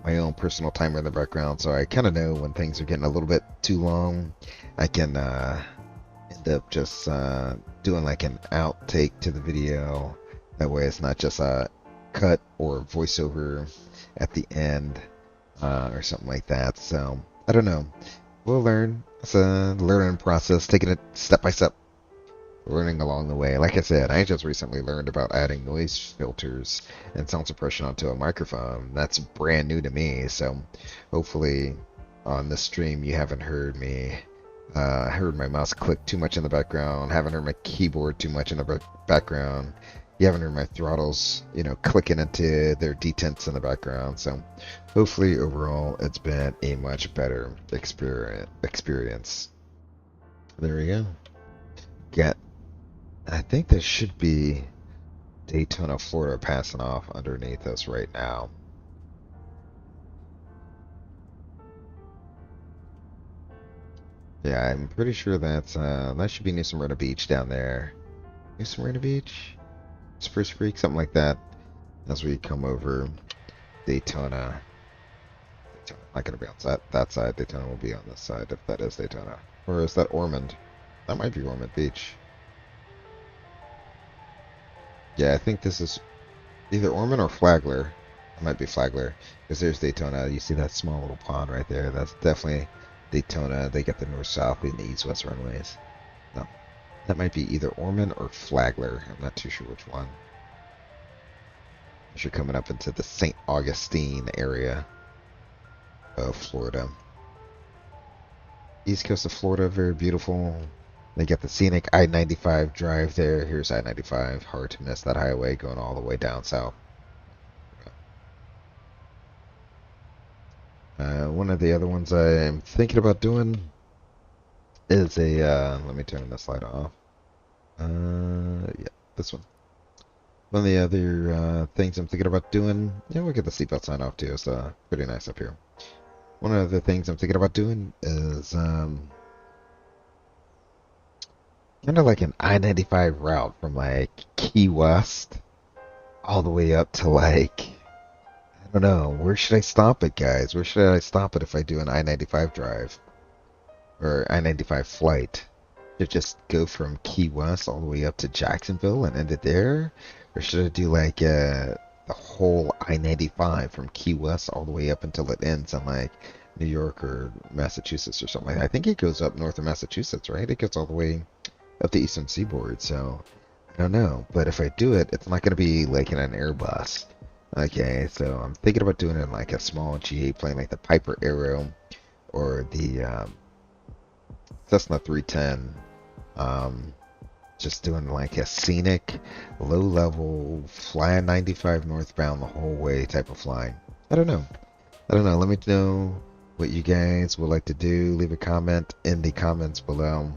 my own personal timer in the background, so I kind of know when things are getting a little bit too long. I can end up just doing like an outtake to the video. That way, it's not just a cut or voiceover at the end or something like that. So I don't know. We'll learn. It's a learning process, taking it step by step, learning along the way. Like I said, I just recently learned about adding noise filters and sound suppression onto a microphone. That's brand new to me, so hopefully on this stream you haven't heard me. Heard my mouse click too much in the background, haven't heard my keyboard too much in the background. You haven't heard my throttles, you know, clicking into their detents in the background. So hopefully overall it's been a much better experience. There we go. I think there should be Daytona, Florida passing off underneath us right now. Yeah, I'm pretty sure that's that should be New Smyrna Beach down there. New Smyrna Beach? Spruce Creek, something like that, as we come over Daytona. Not going to be on that side. Daytona will be on this side, if that is Daytona. Or is that Ormond? That might be Ormond Beach. Yeah, I think this is either Ormond or Flagler. It might be Flagler, because there's Daytona. You see that small little pond right there? That's definitely Daytona. They got the north-south and the east-west runways. No. That might be either Ormond or Flagler. I'm not too sure which one. As you're coming up into the St. Augustine area of Florida. East coast of Florida, very beautiful. They got the scenic I-95 drive there. Here's I-95. Hard to miss that highway going all the way down south. One of the other ones I'm thinking about doing is a, let me turn this light off. Yeah, this one. One of the other things I'm thinking about doing, yeah, we'll get the seatbelt sign off too. It's pretty nice up here. One of the things I'm thinking about doing is kind of like an I-95 route from like Key West all the way up to like, I don't know, where should I stop it, guys? Where should I stop it if I do an I-95 drive or I-95 flight? to just go from Key West all the way up to Jacksonville and end it there? Or should I do like the whole I-95 from Key West all the way up until it ends in like New York or Massachusetts or something like that? I think it goes up north of Massachusetts, right? It goes all the way up the eastern seaboard, so I don't know. But if I do it, it's not going to be like in an Airbus. Okay, so I'm thinking about doing it in like a small GA plane like the Piper Arrow or the Cessna 310. Just doing like a scenic, low level, flying 95 northbound the whole way type of flying. I don't know. I don't know. Let me know what you guys would like to do. Leave a comment in the comments below.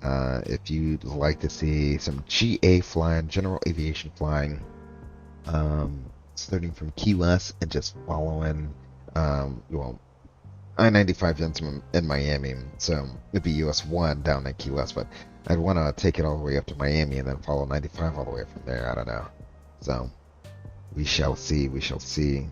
If you'd like to see some GA flying, general aviation flying, starting from Key West and just following, well, I-95 in Miami, so it'd be US 1 down in Key West, but I'd want to take it all the way up to Miami and then follow 95 all the way from there. I don't know. So we shall see. We shall see.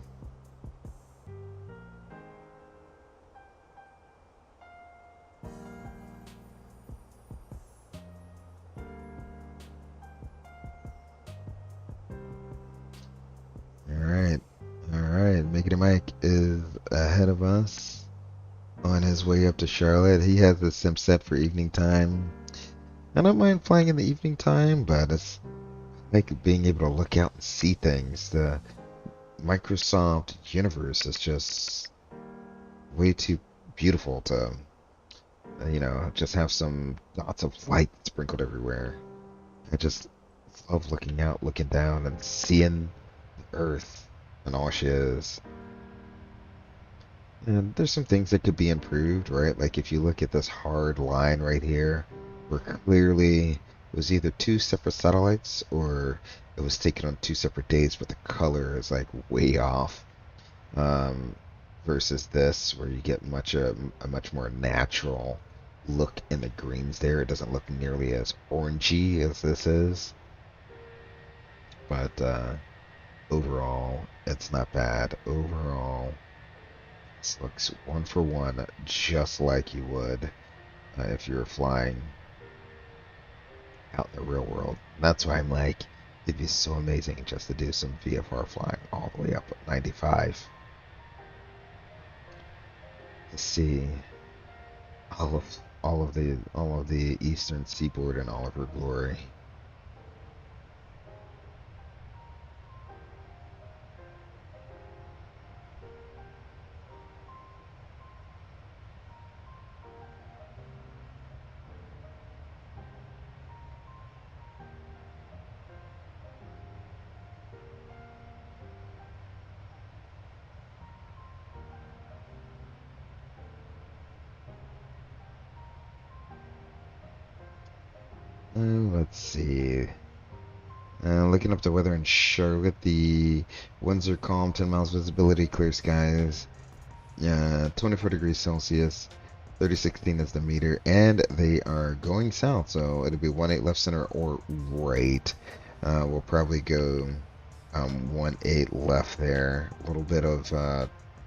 All right. All right. Mickey Mike is ahead of us on his way up to Charlotte. He has the sim set for evening time. I don't mind flying in the evening time, but it's like being able to look out and see things. The Microsoft universe is just way too beautiful to, just have some dots of light sprinkled everywhere. I just love looking out, looking down, and seeing the Earth and all she is. And there's some things that could be improved, right? Like if you look at this hard line right here, where clearly it was either two separate satellites or it was taken on two separate days, but the color is like way off. Versus this, where you get a much more natural look in the greens there. It doesn't look nearly as orangey as this is. But overall, it's not bad. Overall, this looks one for one, just like you would if you were flying out in the real world. And that's why I'm like, it'd be so amazing just to do some VFR flying all the way up at 95. To see all of the eastern seaboard in all of her glory. Let's see. Looking up the weather in Charlotte, the winds are calm, 10 miles visibility, clear skies, 24 degrees Celsius, 3016 is the meter, and they are going south, so it'll be 18 left center or right. We'll probably go 18 left there. A little bit of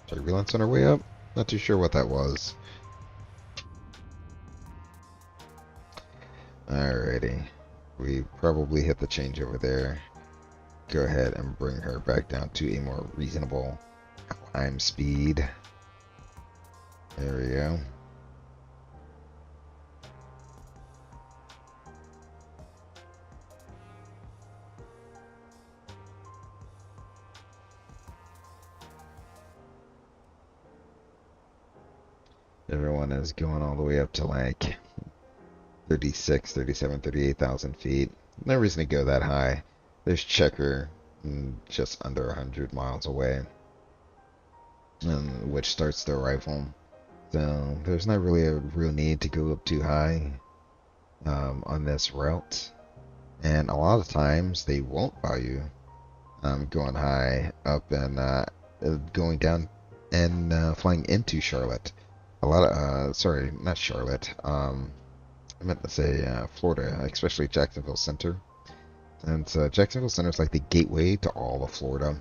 turbulence on our way up. Not too sure what that was. Alrighty. We probably hit the change over there. Go ahead and bring her back down to a more reasonable climb speed. There we go. Everyone is going all the way up to like 36, 37, 38,000 feet. No reason to go that high. There's Checker just under 100 miles away, which starts the arrival. So there's not really a real need to go up too high on this route. And a lot of times they won't allow you going high up and going down and flying into Charlotte. A lot of, sorry, not Charlotte. I meant to say Florida, especially Jacksonville Center. And Jacksonville Center is like the gateway to all of Florida.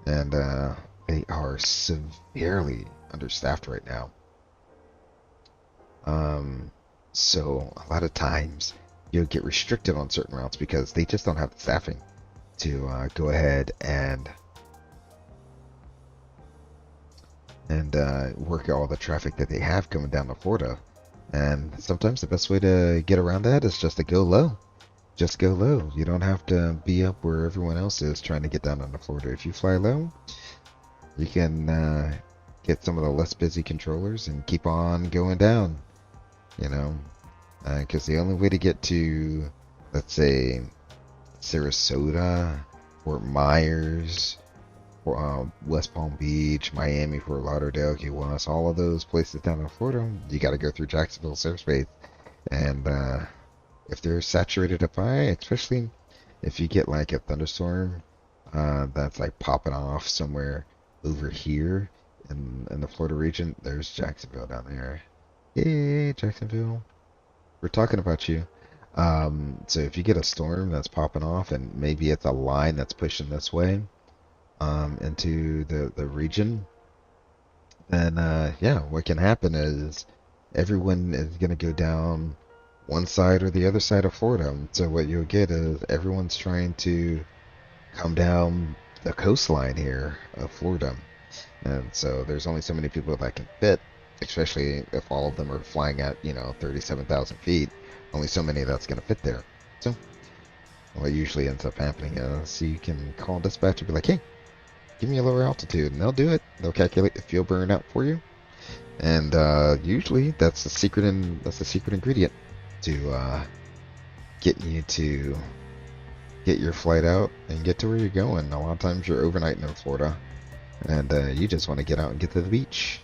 And they are severely understaffed right now. So a lot of times you'll get restricted on certain routes because they just don't have the staffing to go ahead and work all the traffic that they have coming down to Florida. And sometimes the best way to get around that is just to go low. Just go low. You don't have to be up where everyone else is trying to get down onto Florida. If you fly low, you can get some of the less busy controllers and keep on going down, you know, because the only way to get to, let's say, Sarasota, Fort Myers, West Palm Beach, Miami, Fort Lauderdale, Key West, all of those places down in Florida, you got to go through Jacksonville's airspace. And if they're saturated up high, especially if you get like a thunderstorm that's like popping off somewhere over here in the Florida region, there's Jacksonville down there. Yay, Jacksonville. We're talking about you. So if you get a storm that's popping off and maybe it's a line that's pushing this way into the region, then yeah, what can happen is everyone is going to go down one side or the other side of Florida. So what you'll get is everyone's trying to come down the coastline here of Florida. And so there's only so many people that can fit, especially if all of them are flying at, 37,000 feet. Only so many that's going to fit there. So what usually ends up happening is you can call dispatch and be like, hey, give me a lower altitude, and they'll do it. They'll calculate the fuel burn out for you. And usually that's the secret ingredient to get you to get your flight out and get to where you're going. A lot of times you're overnighting in Florida, and you just want to get out and get to the beach.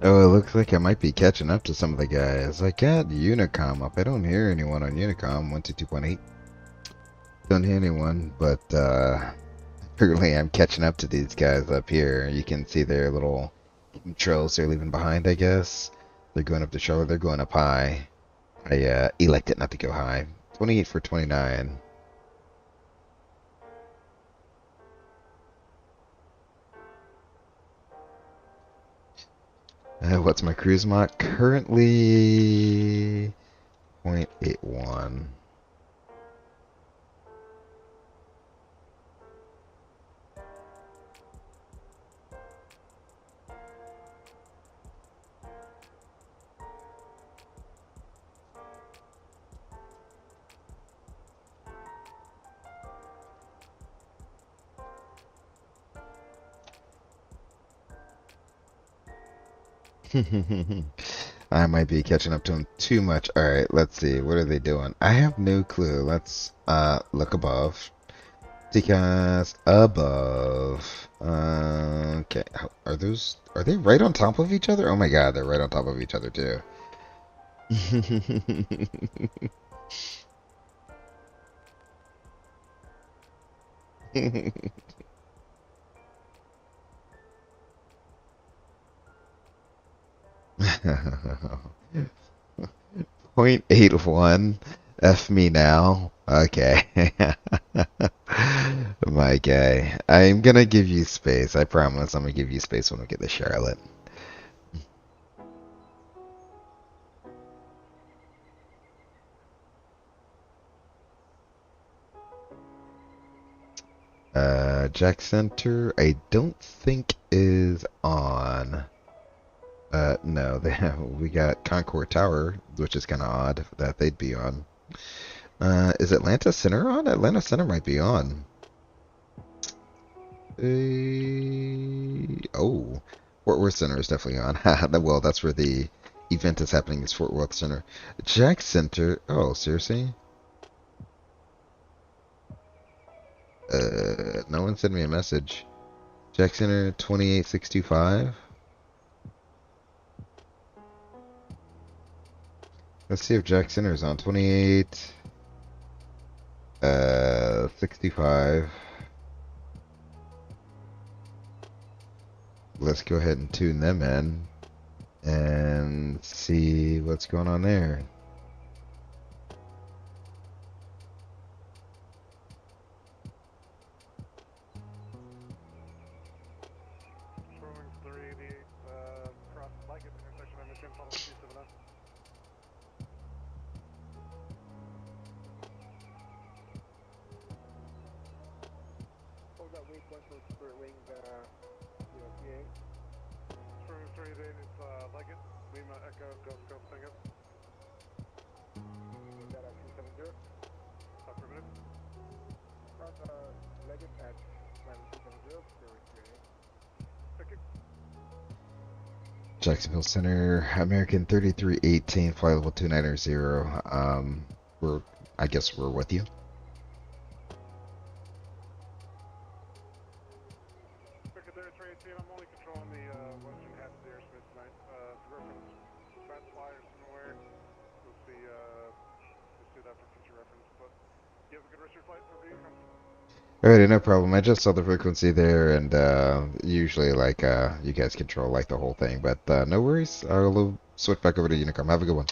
Oh, it looks like I might be catching up to some of the guys. I got Unicom up. I don't hear anyone on Unicom 122.8. Don't hear anyone, but apparently I'm catching up to these guys up here. You can see their little trails they're leaving behind, I guess. They're going up to Charlotte. They're going up high. I elected not to go high. 28 for 29. What's my cruise Mach? Currently 0.81. I might be catching up to them too much. All right, let's see. What are they doing? I have no clue. Let's look above. Decast above. Okay. Are they right on top of each other? Oh my god, they're right on top of each other too. 0.81. F me now. Okay. My guy. I'm gonna give you space. I promise I'm gonna give you space when we get to Charlotte. Jack Center, I don't think is on. No, we got Concord Tower, which is kind of odd that they'd be on. Is Atlanta Center on? Atlanta Center might be on. Oh, Fort Worth Center is definitely on. Well, that's where the event is happening, is Fort Worth Center. Jack Center, oh, seriously? No one sent me a message. Jack Center 28625. Let's see if Jack Center is on 65. Let's go ahead and tune them in and see what's going on there. Jacksonville Center, American 3318, flight level 290. I guess we're with you. I'm only controlling the western half of the airspace tonight. For reference, try to fly or somewhere. You'll see that for future reference. But you have a good rest of your flight. Wherever you come. Alrighty, no problem. I just saw the frequency there, and usually, like, you guys control, like, the whole thing. But no worries. I'll switch back over to Unicom. Have a good one.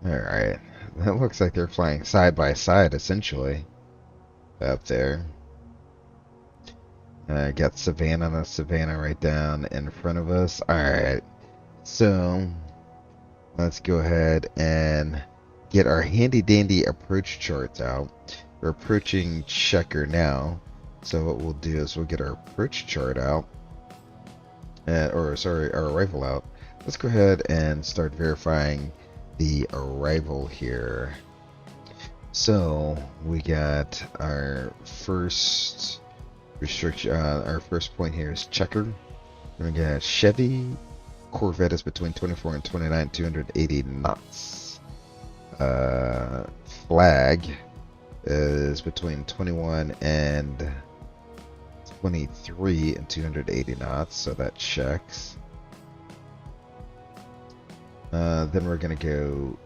Alright. That looks like they're flying side by side, essentially. Up there. Got Savannah right down in front of us. Alright. So, let's go ahead and get our handy dandy approach charts out. We're approaching checker now. So what we'll do is we'll get our approach chart out. Our arrival out. Let's go ahead and start verifying the arrival here. So we got our first restriction. Our first point here is checker. We got Chevy. Corvette is between 24 and 29, 280 knots. flag is between 21 and 23 and 280 knots, so that checks. Then we're gonna go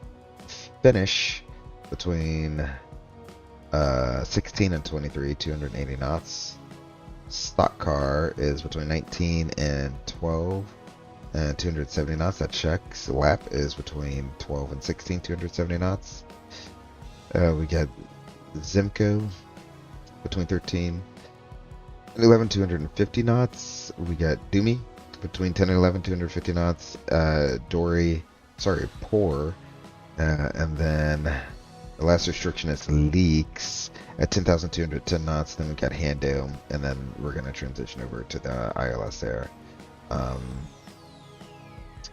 finish between 16 and 23, 280 knots. Stock car is between 19 and 12 and 270 knots. That checks. Lap is between 12 and 16, 270 knots. We got Zimco between 13 and 11, 250 knots. We got Doomy between 10 and 11, 250 knots. Poor. And then the last restriction is leaks at 10,210 knots. Then we got Hando, and then we're going to transition over to the ILS there.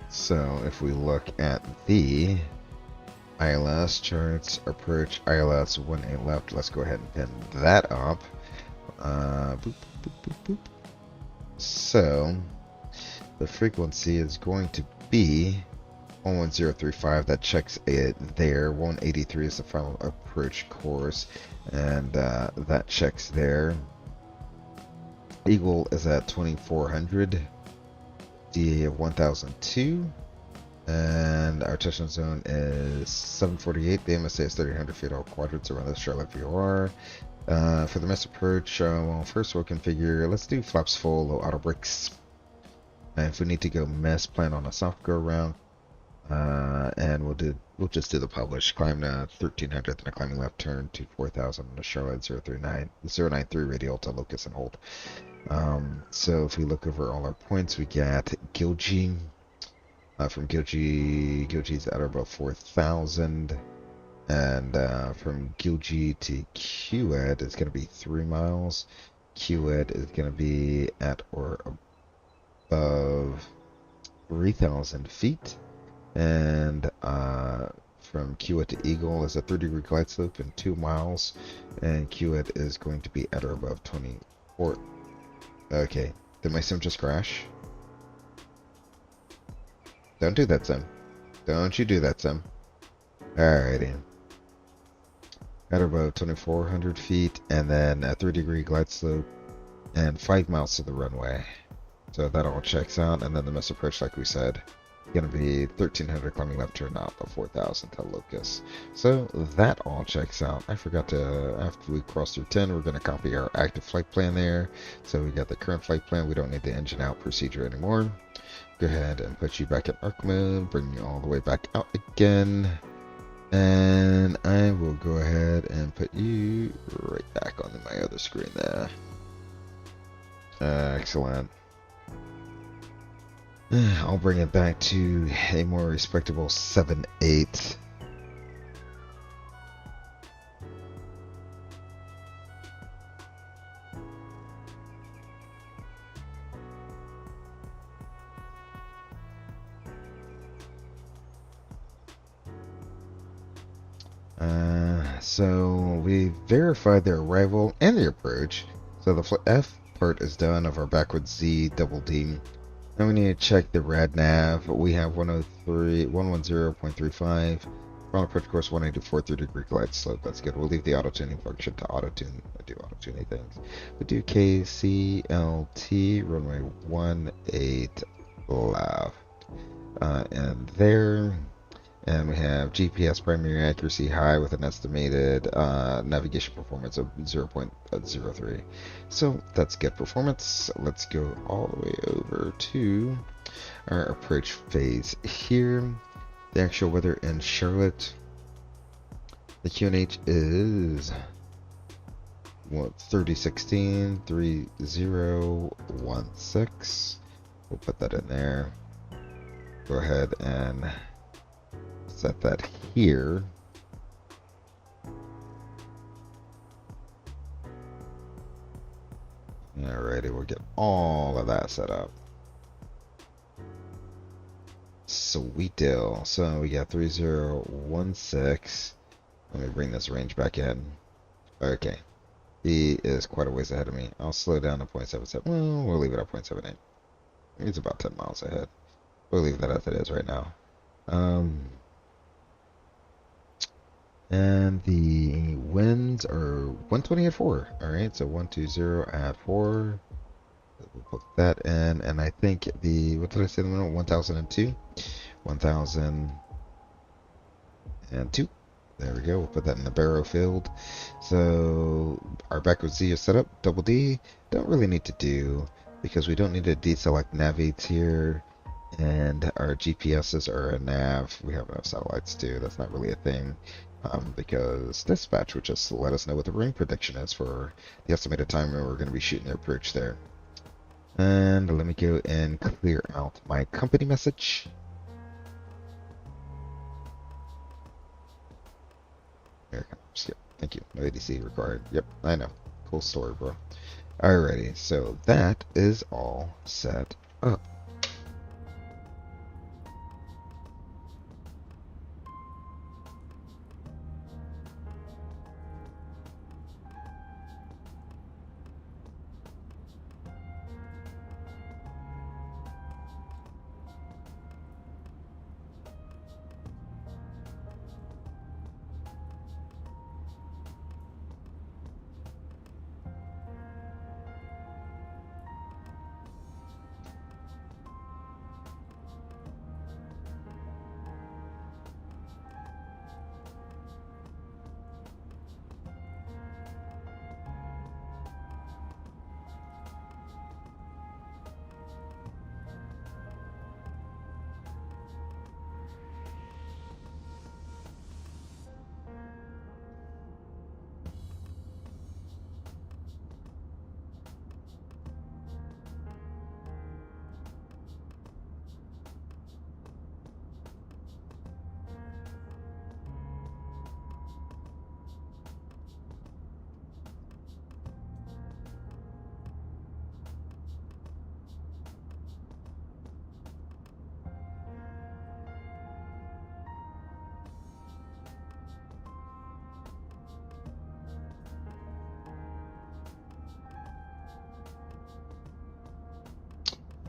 So if we look at the ILS charts, approach ILS 18 left. Let's go ahead and pin that up. Boop, boop, boop, boop. So the frequency is going to be 11035. That checks it there. 183 is the final approach course, and that checks there. Eagle is at 2400. DA of 1002. And our touchdown zone is 748. The MSA is 300 feet. All quadrants around the Charlotte VOR. For the mess approach, well, first we'll configure, let's do flaps full, low auto brakes. And if we need to go mess, plan on a soft go around. And we'll just do the publish. Climb to 1300 and a climbing left turn to 4000 on the Charlotte 093 radial to locus and hold. So if we look over all our points, we got Gilgee. From Gilgee's at about 4,000, and from Gilgee to QED is going to be 3 miles. QED is going to be at or above 3,000 feet, and from QED to Eagle is a 30-degree glide slope and 2 miles, and QED is going to be at or above 24. Okay, did my sim just crash? Don't do that, Sim. Don't you do that, Sim. Alrighty. At about 2,400 feet, and then a 3-degree glide slope, and 5 miles to the runway. So that all checks out, and then the mess approach, like we said, going to be 1,300 climbing left turn out to 4,000 to locus. So that all checks out. I forgot to, after we cross through 10, we're going to copy our active flight plan there. So we got the current flight plan. We don't need the engine out procedure anymore. Go ahead and put you back in arc mode, bring you all the way back out again, and I will go ahead and put you right back on my other screen there. Excellent. I'll bring it back to a more respectable 7-8. So we verified their arrival and the approach. So the F part is done of our backwards Z double D. Now we need to check the rad nav. We have 110.35. Final approach course 184, 30-degree glide slope. That's good. We'll leave the auto tuning function to auto tune. Do auto tuning things. We do KCLT runway 18 left. And there. And we have GPS primary accuracy high with an estimated navigation performance of 0.03. So that's good performance. Let's go all the way over to our approach phase here. The actual weather in Charlotte. The QNH is 3016 3016. We'll put that in there. Go ahead and set that here. Alrighty, we'll get all of that set up. Sweet deal. So we got 3016. Let me bring this range back in. Okay. He is quite a ways ahead of me. I'll slow down to 0.77. Well, we'll leave it at 0.78. He's about 10 miles ahead. We'll leave that as it is right now. And the winds are 120 at 4. Alright, so 120 at 4. We'll put that in. And I think the, what did I say the minute? 1002? 1002. There we go. We'll put that in the barrow field. So our backwards Z is set up. Double D. Don't really need to do because we don't need to deselect navigates here. And our GPSs are a nav. We have enough satellites too. That's not really a thing. Because dispatch would just let us know what the rain prediction is for the estimated time when we're going to be shooting the approach there. And let me go and clear out my company message. There it comes. Yep. Thank you. No ADC required. Yep, I know. Cool story, bro. Alrighty, so that is all set up.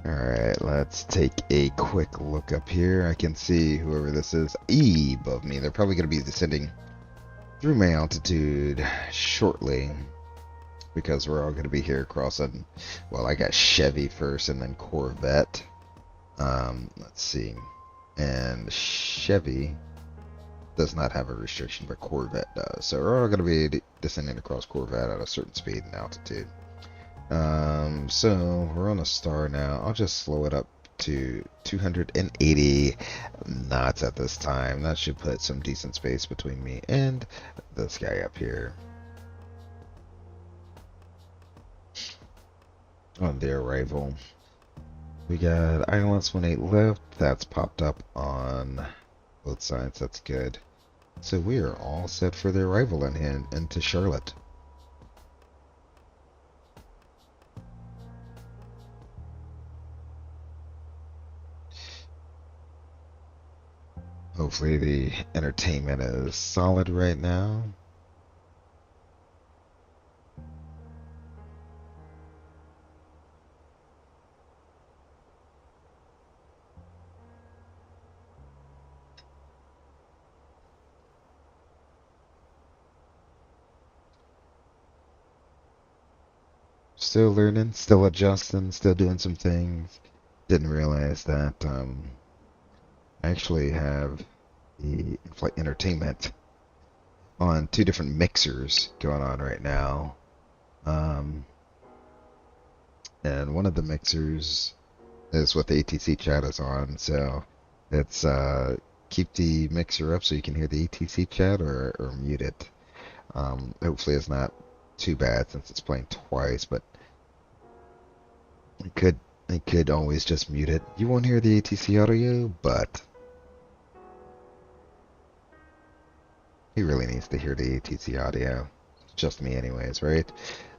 Alright, let's take a quick look up here. I can see whoever this is above me. They're probably going to be descending through my altitude shortly because we're all going to be here crossing. Well, I got Chevy first and then Corvette. Let's see. And Chevy does not have a restriction, but Corvette does. So we're all going to be descending across Corvette at a certain speed and altitude. So we're on a star now. I'll just slow it up to 280 knots at this time. That should put some decent space between me and this guy up here. On their arrival, we got ILS 18 left. That's popped up on both sides. That's good. So we are all set for their arrival into Charlotte. Hopefully the entertainment is solid right now. Still learning, still adjusting, still doing some things. Didn't realize that I actually have the in-flight entertainment on two different mixers going on right now. And one of the mixers is what the ATC chat is on, so it's keep the mixer up so you can hear the ATC chat or mute it. Hopefully it's not too bad since it's playing twice, but I could always just mute it. You won't hear the ATC audio, but he really needs to hear the ATC audio. Just me anyways, right?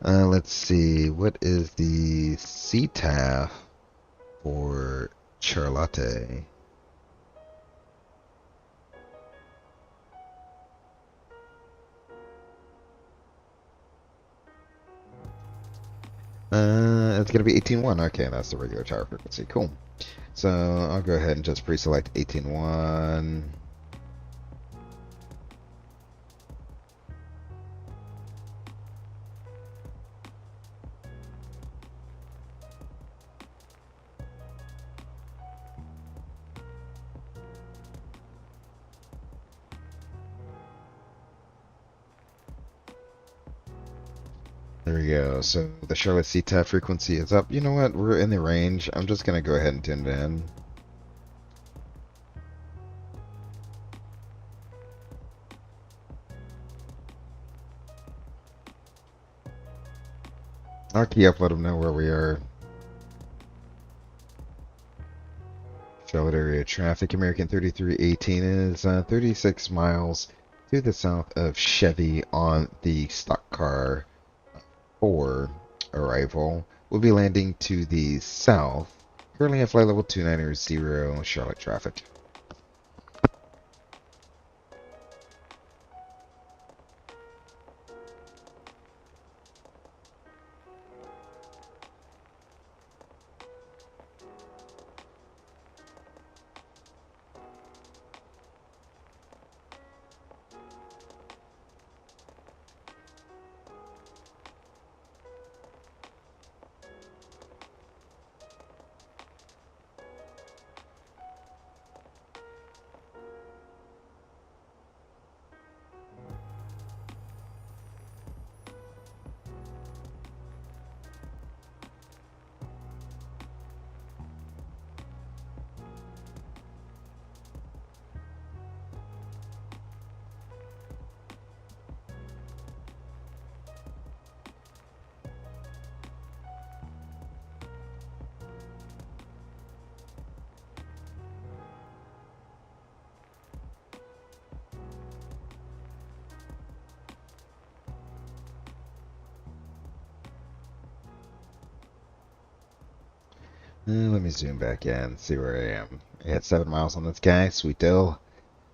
Let's see, what is the CTAF for Charlotte? It's gonna be 18.1. Okay, that's the regular tower frequency. Cool. So I'll go ahead and just pre-select 18.1. There we go. So the Charlotte CTAF frequency is up. You know what? We're in the range. I'm just gonna go ahead and tune it in. I'll key up, let them know where we are. Charlotte area traffic. American 3318 is 36 miles to the south of Chevy on the stock car 4 arrival. We'll be landing to the south. Currently at flight level 290 Charlotte traffic. Let me zoom back in, see where I am. I had 7 miles on this guy, sweet deal.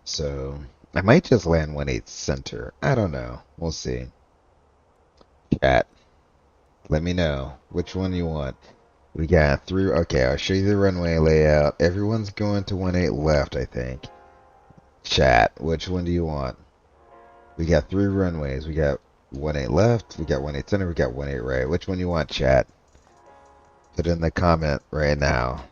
So I might just land 1/8 center. I don't know. We'll see. Chat. Let me know which one you want. We got through. Okay, I'll show you the runway layout. Everyone's going to 1/8 left, I think. Chat. Which one do you want? We got 3 runways. We got 1/8 left. We got 1/8 center. We got 1/8 right. Which one you want, chat? Put in the comment right now.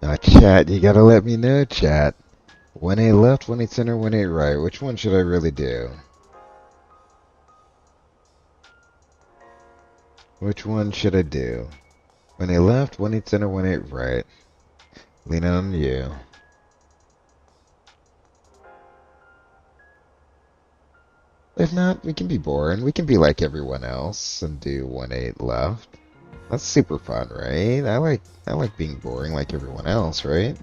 Now, chat, you gotta let me know, chat. 1/8 left, 1/8 center, 1/8 right. Which one should I really do? Which one should I do? 1/8 left, 1/8 center, 1/8 right. Leaning on you. If not, we can be boring. We can be like everyone else and do 1/8 left. That's super fun, right? I like being boring like everyone else, right?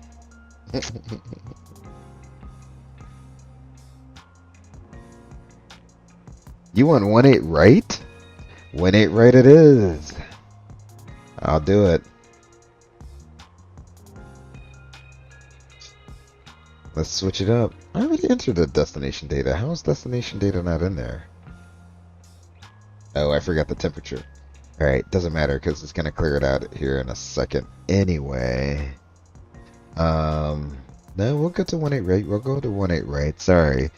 You want 1/8 right? 1/8 right it is. I'll do it. Let's switch it up. I already entered the destination data. How is destination data not in there? Oh, I forgot the temperature. Alright, doesn't matter because it's going to clear it out here in a second anyway. No, we'll go to 1.8 right. We'll go to 1.8 right. Sorry.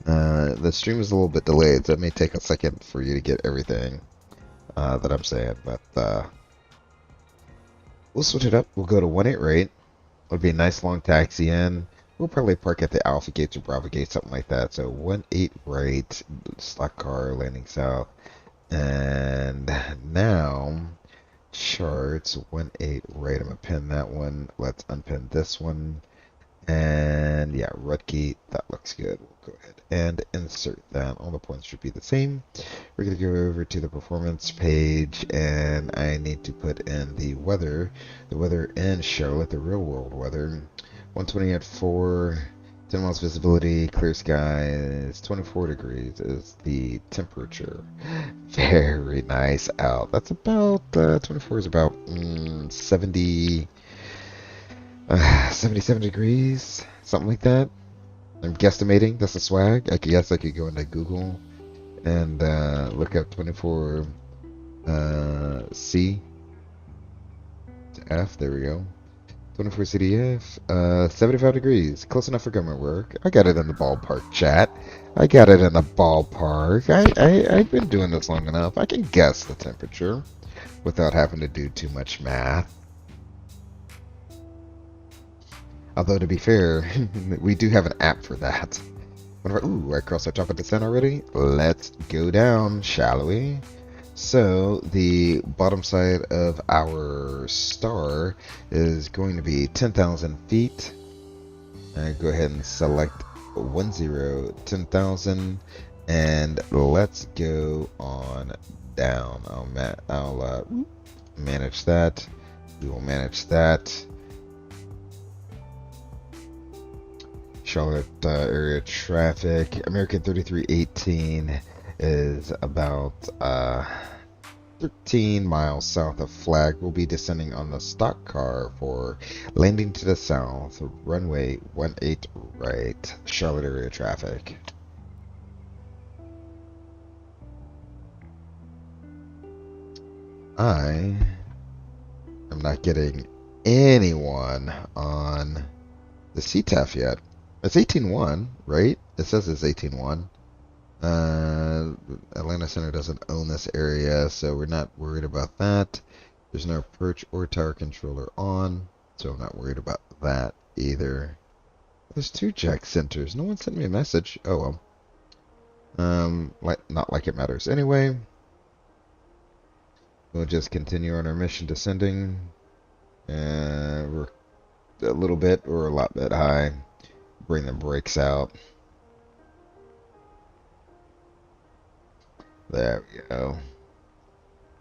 The stream is a little bit delayed, so it may take a second for you to get everything that I'm saying. But we'll switch it up. We'll go to 1.8 right. It'll be a nice long taxi in. We'll probably park at the Alpha Gates or Bravo Gates, something like that. So 1.8 right, stock car landing south. And now, charts 1.8 right. I'm going to pin that one. Let's unpin this one. And yeah, Rutgate, that looks good. We'll go ahead and insert that. All the points should be the same. We're going to go over to the performance page, and I need to put in the weather in Charlotte, the real world weather. 120 at 4, 10 miles visibility, clear skies, 24 degrees is the temperature. Very nice out. That's about, 24 is about 77 degrees, something like that. I'm guesstimating. That's a swag. I guess I could go into Google and look up 24 C to F. There we go. 24 CDF. 75 degrees. Close enough for government work. I got it in the ballpark, chat. I got it in the ballpark. I've been doing this long enough. I can guess the temperature without having to do too much math. Although, to be fair, we do have an app for that. Ooh, I crossed our top of descent already. Let's go down, shall we? So, the bottom side of our star is going to be 10,000 feet. Go ahead and select 10,000. And let's go on down. I'll manage that. We will manage that. Charlotte area traffic. American 3318 is about 13 miles south of Flag. We'll be descending on the stock car for landing to the south, runway 18 right, Charlotte area traffic. I am not getting anyone on the CTAF yet. It's 18-1, right? It says it's 18-1. Atlanta Center doesn't own this area, so we're not worried about that. There's no approach or tower controller on, so I'm not worried about that either. There's 2 jack centers. No one sent me a message. Oh well. Not like it matters. Anyway, we'll just continue on our mission descending. We're a little bit or a lot bit high. Bring the brakes out. There we go.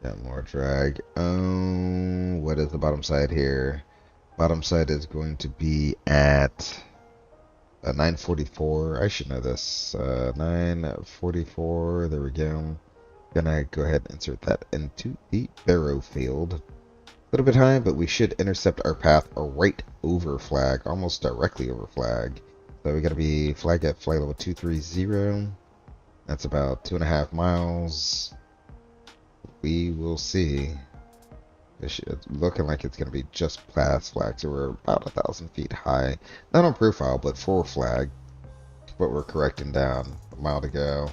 Got more drag. Oh, what is the bottom side here? Bottom side is going to be at 944. I should know this. 944. There we go. Gonna go ahead and insert that into the barrow field. A little bit high, but we should intercept our path right over Flag, almost directly over Flag. So we gotta be flag at flight level 230. That's about 2.5 miles. We will see. It's looking like it's gonna be just past Flag, so we're about 1,000 feet high. Not on profile, but for Flag. But we're correcting down. A mile to go.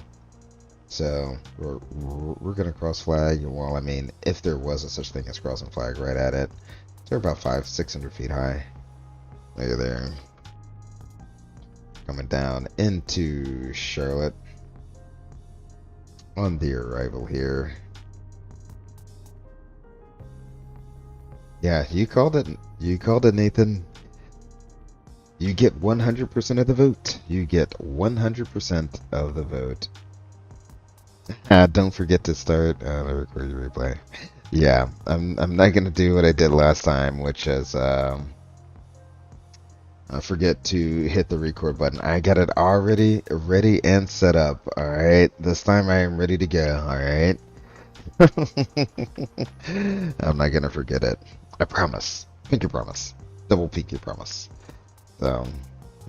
So we're gonna cross Flag. Well, I mean, if there was a such thing as crossing Flag right at it, so we're about 500-600 feet high. There. Coming down into Charlotte on the arrival here. Yeah, you called it. You called it, Nathan. You get 100% of the vote. You get 100% of the vote. Don't forget to start the recording replay. Yeah, I'm not gonna do what I did last time, which is forget to hit the record button. I got it already ready and set up. All right, this time I am ready to go. All right. I'm not gonna forget it. I promise. Pinky promise. Double pinky promise. So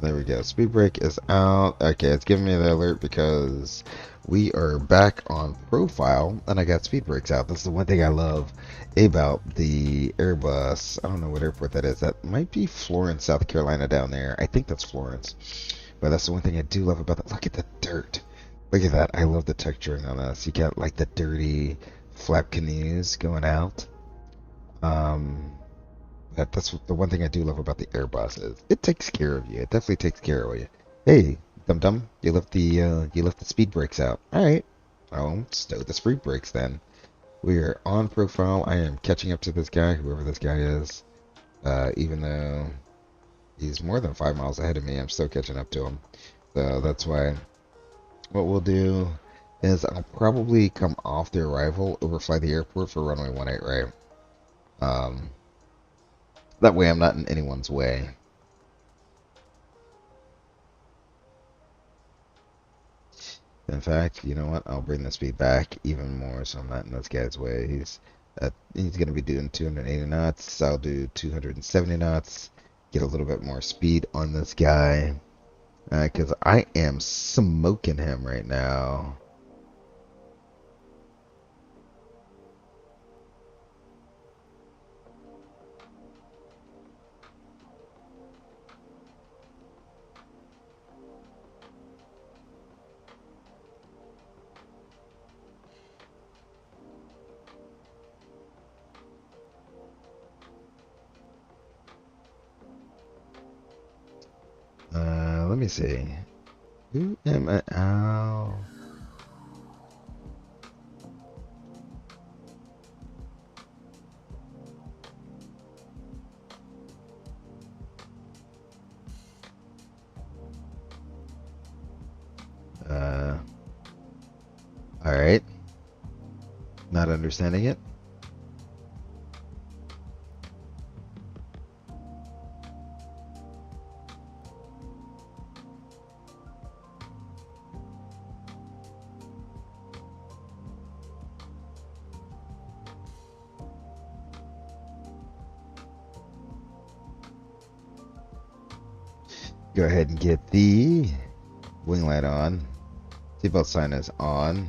There we go. Speed brake is out. Okay, it's giving me the alert because we are back on profile and I got speed brakes out. This is the one thing I love about the Airbus. I don't know what airport that is. That might be Florence, South Carolina down there. I think that's Florence. But that's the one thing I do love about that. Look at the dirt. Look at that. I love the texturing on this. You got like the dirty flap canoes going out. That's the one thing I do love about the Airbus is it takes care of you. It definitely takes care of you. Hey, dum dum, you left the speed brakes out. All right, I'll stow the speed brakes then. We are on profile. I am catching up to this guy, whoever this guy is. Even though he's more than 5 miles ahead of me, I'm still catching up to him. So that's why what we'll do is I'll probably come off the arrival, overfly the airport for runway 18, right? That way I'm not in anyone's way. In fact, you know what? I'll bring the speed back even more so I'm not in this guy's way. He's going to be doing 280 knots. So I'll do 270 knots. Get a little bit more speed on this guy. Because I am smoking him right now. Let me see. Who am I? Ow. Alright. Not understanding it. Go ahead and get the wing light on. Seatbelt sign is on.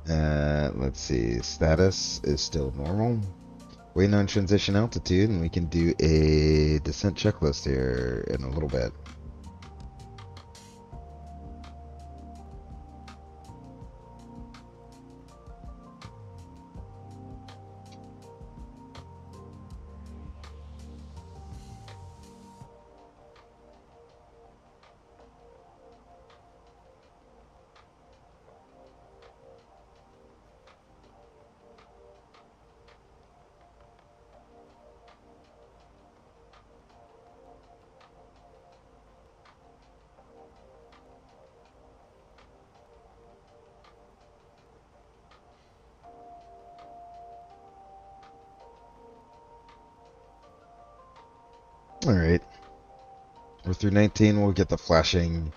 Let's see. Status is still normal. Waiting on transition altitude, and we can do a descent checklist here in a little bit. Alright. We're through 19. We'll get the flashing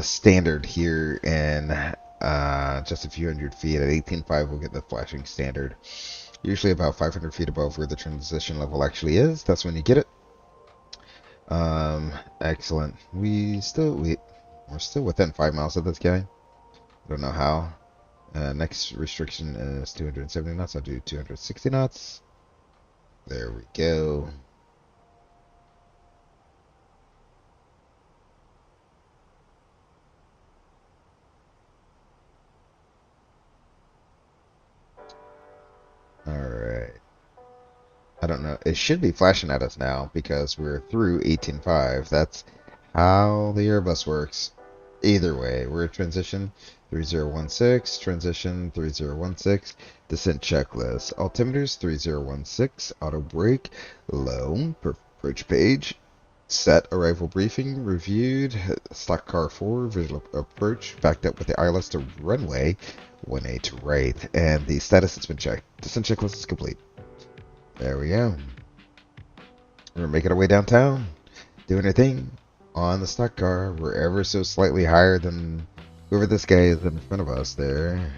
standard here in just a few hundred feet. At 18.5, we'll get the flashing standard. Usually about 500 feet above where the transition level actually is. That's when you get it. Excellent. We're still within 5 miles of this guy. I don't know how. Next restriction is 270 knots. I'll do 260 knots. There we go. Alright. I don't know. It should be flashing at us now because we're through 18.5. That's how the Airbus works. Either way, we're at transition 3016, transition 3016, descent checklist. Altimeters 3016, auto brake, low, approach page, set arrival briefing, reviewed, stock car 4, visual approach, backed up with the ILS to runway 18 to right, and the status has been checked. Descent checklist is complete. There we go. We're making our way downtown, doing our thing on the stock car. We're ever so slightly higher than whoever this guy is in front of us there.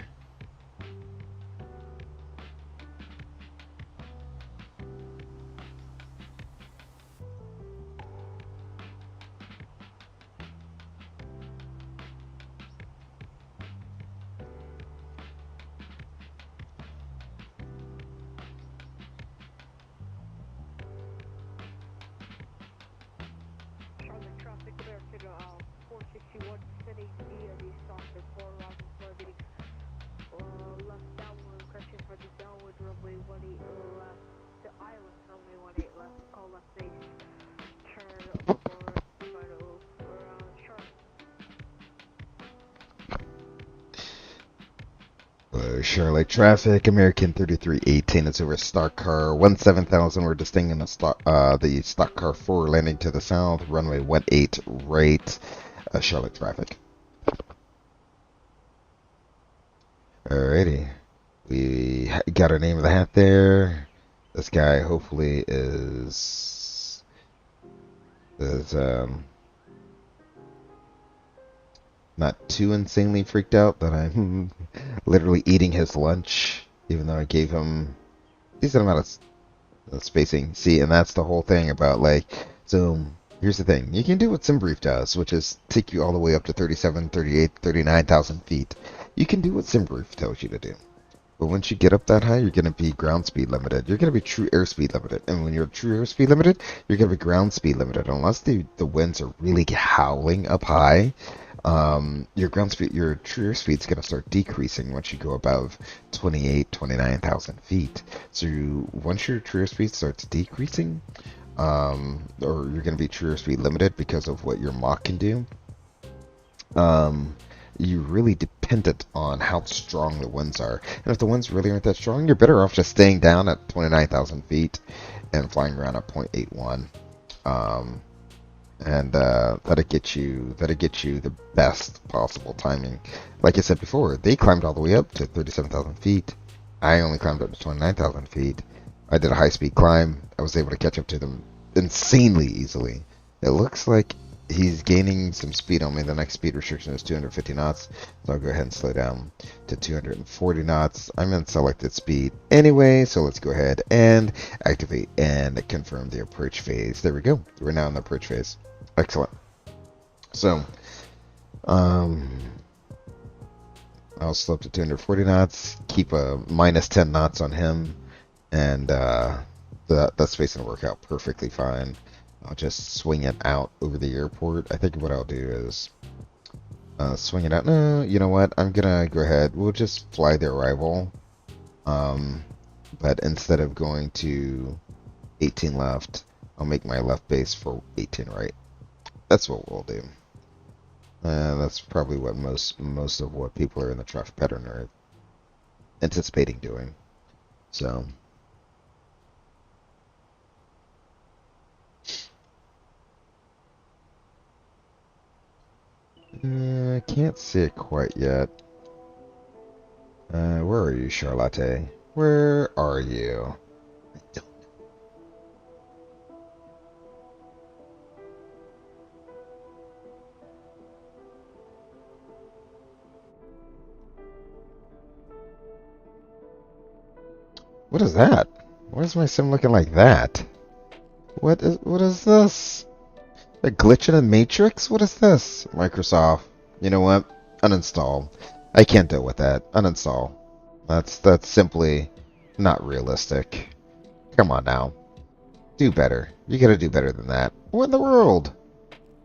traffic, American 461 sending via the Stockton 4 routing for FENIX. Left downwind, correction for the downwind runway 18 left to island runway 18 left, call left base, turn for final Charlotte. Charlotte traffic, American 3318 is over stock car 17000. We're descending the stock car 4 landing to the south, runway 18 right, Charlotte traffic. Alrighty, we got our name of the hat there. This guy hopefully is not too insanely freaked out that I'm literally eating his lunch, even though I gave him a decent amount of spacing. See, and that's the whole thing about, like, so here's the thing. You can do what SimBrief does, which is take you all the way up to 37, 38, 39,000 feet. You can do what SimBrief tells you to do. But once you get up that high, you're going to be ground speed limited. You're going to be true airspeed limited. And when you're true airspeed limited, you're going to be ground speed limited. Unless the winds are really howling up high, your true airspeed is going to start decreasing once you go above 28, 29,000 feet. So once your true airspeed starts decreasing, or you're going to be true airspeed limited because of what your Mach can do, you're really dependent on how strong the winds are. And if the winds really aren't that strong, you're better off just staying down at 29,000 feet and flying around at 0.81. And that'll get you the best possible timing. Like I said before, they climbed all the way up to 37,000 feet. I only climbed up to 29,000 feet. I did a high-speed climb. I was able to catch up to them insanely easily. It looks like he's gaining some speed on me. The next speed restriction is 250 knots, so I'll go ahead and slow down to 240 knots. I'm in selected speed anyway, so let's go ahead and activate and confirm the approach phase. There we go. We're now in the approach phase. Excellent. So, I'll slow up to 240 knots, keep a minus 10 knots on him, and that's facing to work out perfectly fine. I'll just swing it out over the airport. I think what I'll do is swing it out. No, you know what? I'm gonna go ahead. We'll just fly the arrival. But instead of going to 18 left, I'll make my left base for 18 right. That's what we'll do. That's probably what most of what people are in the traffic pattern are anticipating doing. So. I can't see it quite yet. Where are you, Charlotte? Where are you? I don't know. What is that? Why is my sim looking like that? What is this? A glitch in a matrix? What is this? Microsoft. You know what? Uninstall. I can't deal with that. Uninstall. That's simply not realistic. Come on now. Do better. You gotta do better than that. What in the world?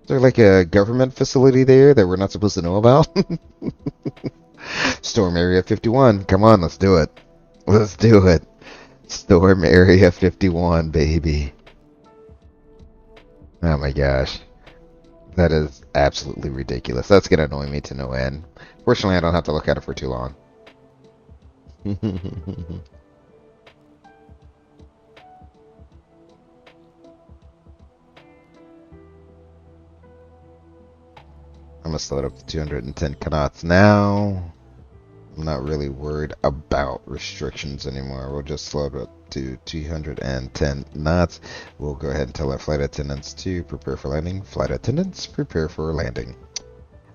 Is there like a government facility there that we're not supposed to know about? Storm Area 51. Come on, let's do it. Let's do it. Storm Area 51, baby. Oh my gosh. That is absolutely ridiculous. That's going to annoy me to no end. Fortunately, I don't have to look at it for too long. I'm going to slow it up to 210 knots now. I'm not really worried about restrictions anymore. We'll just slow it up to 210 knots. We'll go ahead and tell our flight attendants to prepare for landing. Flight attendants, prepare for landing.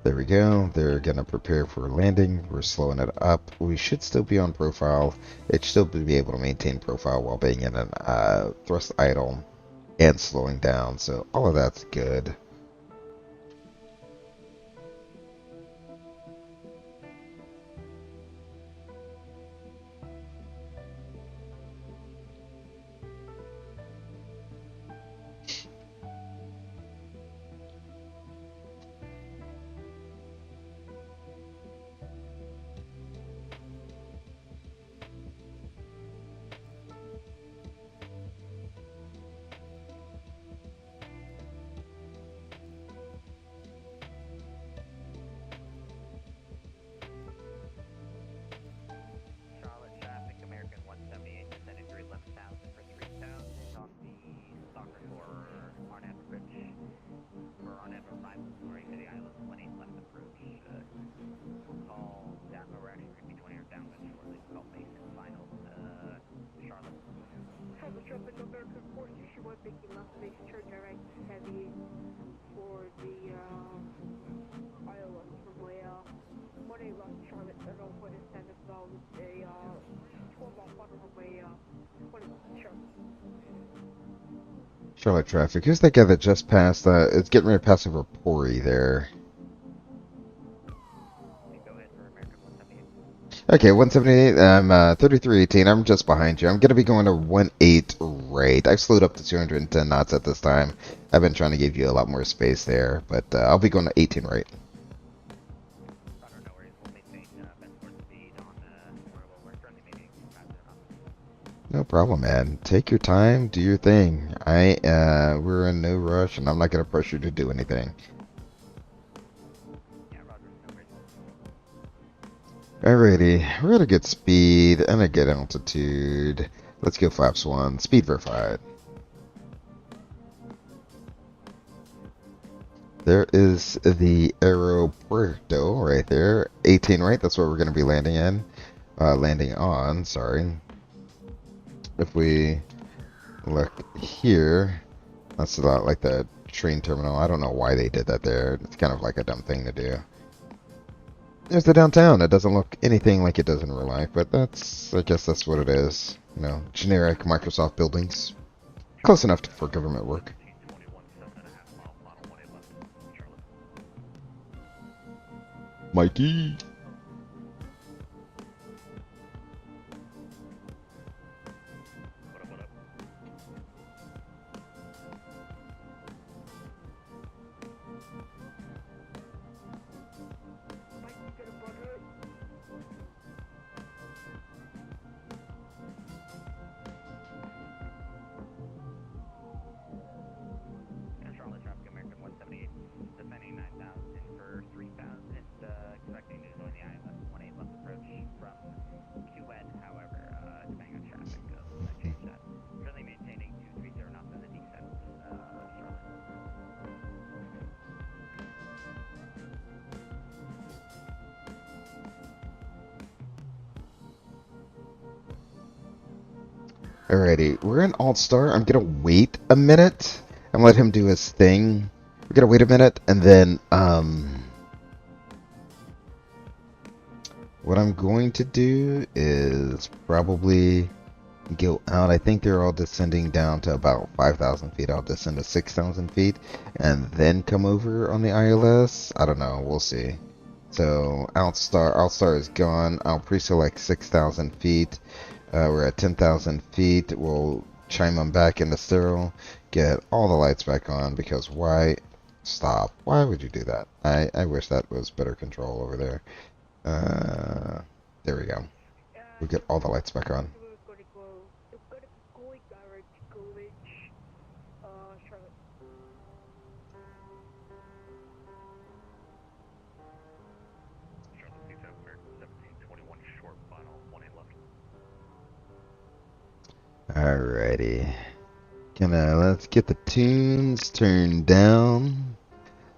There we go. They're going to prepare for landing. We're slowing it up. We should still be on profile. It should still be able to maintain profile while being in an thrust idle and slowing down. So all of that's good. base turn direct heavy for the Iowa runway 18 left Charlotte, and I'll put a stand about a 12 off on runway 20 Charlotte. Charlotte traffic. Who's that guy that just passed? It's getting ready to pass over Pori there. Okay, go ahead for American 178. Okay, 178. I'm 3318. I'm just behind you. I'm gonna be going to 18 right. I've slowed up to 210 knots at this time. I've been trying to give you a lot more space there, but I'll be going to 18 right. Roger, no worries. We'll maintain best port speed on where we're currently maintaining 250 knots. No problem, man. Take your time, do your thing. We're in no rush, and I'm not gonna pressure you to do anything. Yeah, Roger, no worries. Alrighty, we're at a good speed and a good altitude. Let's go flaps 1. Speed verified. There is the aeropuerto right there. 18 right, that's where we're going to be landing in. Landing on, sorry. If we look here, that's a lot like the train terminal. I don't know why they did that there. It's kind of like a dumb thing to do. There's the downtown. It doesn't look anything like it does in real life, but I guess that's what it is. You know, generic Microsoft buildings. Close enough for government work. 1721, 7.5 mile, final 18 left, Charlotte. Mikey. What up? Mike, you get a butter it? Yeah, Charlotte traffic, American 178, descending 9,000 for 3,000, expecting to join the ILS 18 left approach from QN, however, depending on traffic, I change that. Currently maintaining 230 knots in the descent, Charlotte. Alrighty, we're in Alt Star. I'm gonna wait a minute and let him do his thing. We're gonna wait a minute and then what I'm going to do is probably go out. I think they're all descending down to about 5,000 feet. I'll descend to 6,000 feet and then come over on the ILS. I don't know. We'll see. So Alt Star is gone. I'll pre-select 6,000 feet. We're at 10,000 feet. We'll chime them back into sterile. Get all the lights back on because why? Stop. Why would you do that? I wish that was better control over there. There we go. We'll get all the lights back on. We're gonna be going direct to Coolidge, Charlotte. Charlotte, please have American 1721 short, final 18 left. Alrighty. Let's get the tunes turned down.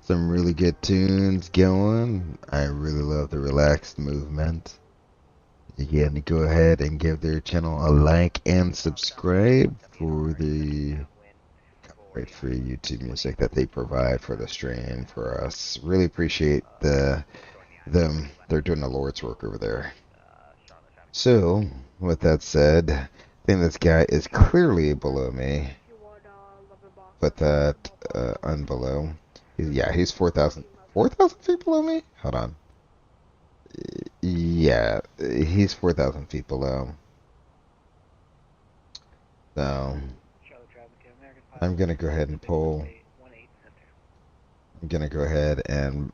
Some really good tunes going. I really love the relaxed movement. You can go ahead and give their channel a like and subscribe for the copyright-free YouTube music that they provide for the stream for us. Really appreciate them. They're doing the Lord's work over there. So, with that said, I think this guy is clearly below me. Put that unbelow. He's 4,000 feet below me? Hold on. Yeah, he's 4,000 feet below. So, I'm going to go ahead and pull. I'm going to go ahead and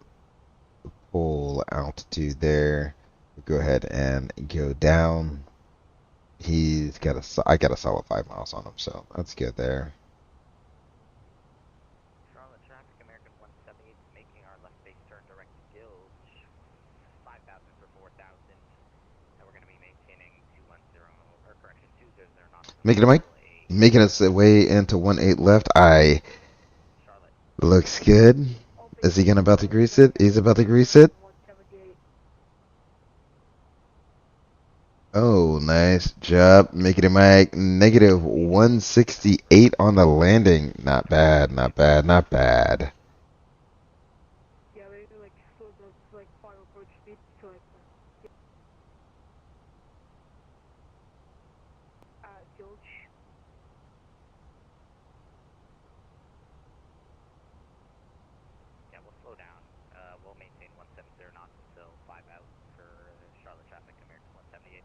pull altitude there. Go ahead and go down. I got a solid 5 miles on him, so that's good there. Charlotte traffic, American 178, making our left base turn direct to Gilge, 5,000 for 4,000, and we're going to be maintaining 210, or correction, 200 knots. Making its way into 18 left. Charlotte. Looks good. Is he about to grease it? He's about to grease it. Oh, nice job. Making it Mike. Negative 168 on the landing. Not bad, not bad, not bad. Yeah, maybe like slow down to like final approach speed to like Gilch. Yeah, we'll slow down. We'll maintain 170 knots until 5 out for Charlotte traffic, American 178.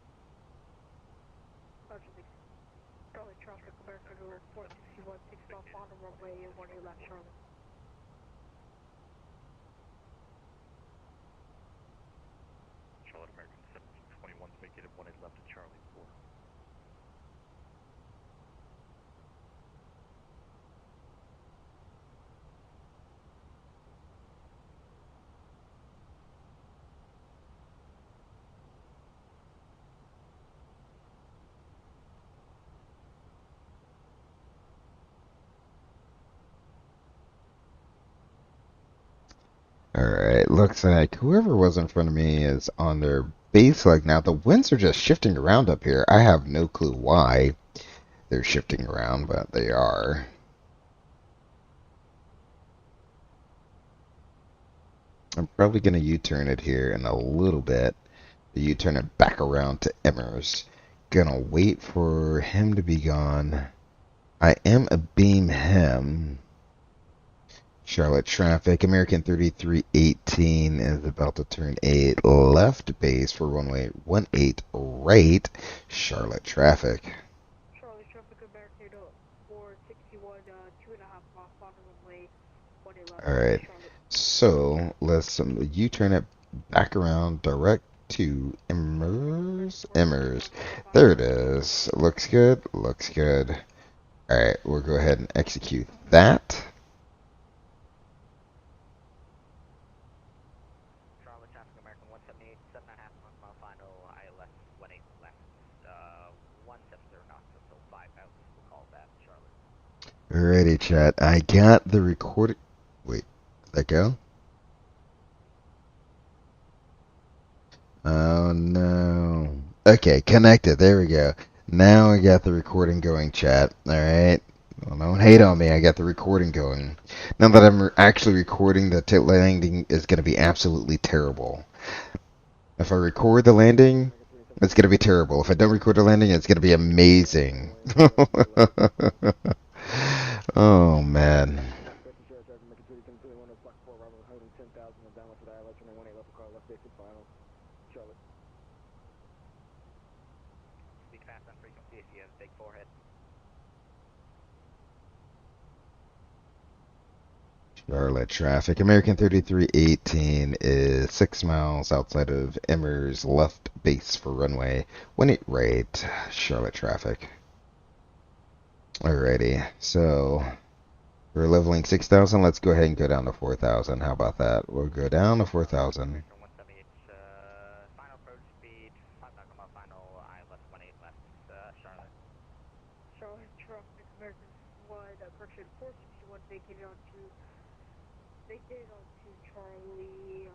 Roger, thanks. Charlie traffic, American Road 461, 6 off on the runway 18 left, Charlotte. Charlotte American 1721, negative 18 left to Charlie 4. Alright, looks like whoever was in front of me is on their base leg now. The winds are just shifting around up here. I have no clue why they're shifting around, but they are. I'm probably going to U-turn it here in a little bit. U-turn it back around to Emmers. Gonna wait for him to be gone. I am a beam him. Charlotte traffic, American 3318 is about to turn a left base for runway 18 right. Charlotte traffic. Charlie traffic, American 461, 2.5 off on the runway 18 left, Alright, Charlotte. so let's U-turn it back around direct to Emmers. Emmers. There it is. Looks good. Looks good. Alright, we'll go ahead and execute that. Charlotte traffic, American 178, 7.5 mile final, ILS 18 left, 170 knots until 5 out. We'll call that Charlotte. Alrighty, chat. I got the recording. Wait, did that go? Oh no. Okay, connected. There we go. Now I got the recording going, chat. Alright. Well, don't hate on me. I got the recording going. Now that I'm actually recording, the landing is going to be absolutely terrible. If I record the landing, it's going to be terrible. If I don't record the landing, it's going to be amazing. Oh, man. Speak fast on frequency if you have a big forehead. Charlotte traffic. American 3318 is 6 miles outside of Emmers left base for runway 18 right. Charlotte traffic. Alrighty, so we're leveling 6,000. Let's go ahead and go down to 4,000. How about that? We'll go down to 4,000. 178, final approach speed, 5 mile final, ILS 18 left, Charlotte. Charlie traffic, American 1, correction 461, vacated onto Charlie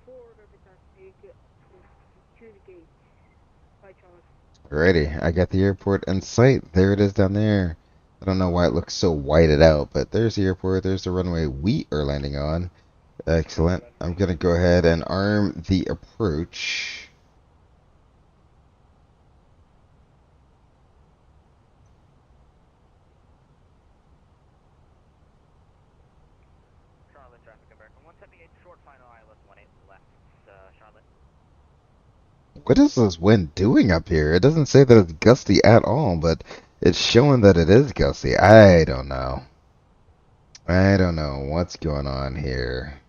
4, Urban Taxi, to the gate. Bye, Charlie. Alrighty, I got the airport in sight. There it is down there. I don't know why it looks so whited out, but there's the airport. There's the runway we are landing on. Excellent. I'm going to go ahead and arm the approach. Charlotte traffic, American 178, short final, ILS 18 left, Charlotte. What is this wind doing up here? It doesn't say that it's gusty at all, but it's showing that it is gusty. I don't know. I don't know what's going on here.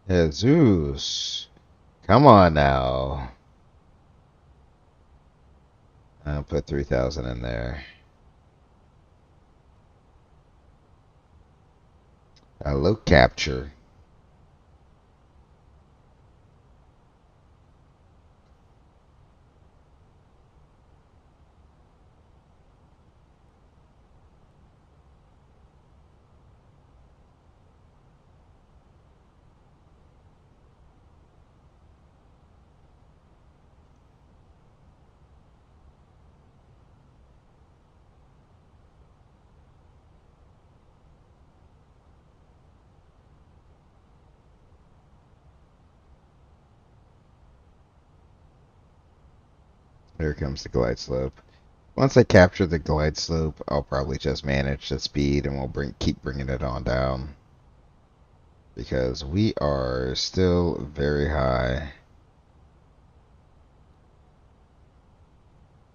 Jesus. Come on now. I'll put 3,000 in there. A low capture. Here comes the glide slope. Once I capture the glide slope, I'll probably just manage the speed and we'll keep bringing it on down. Because we are still very high.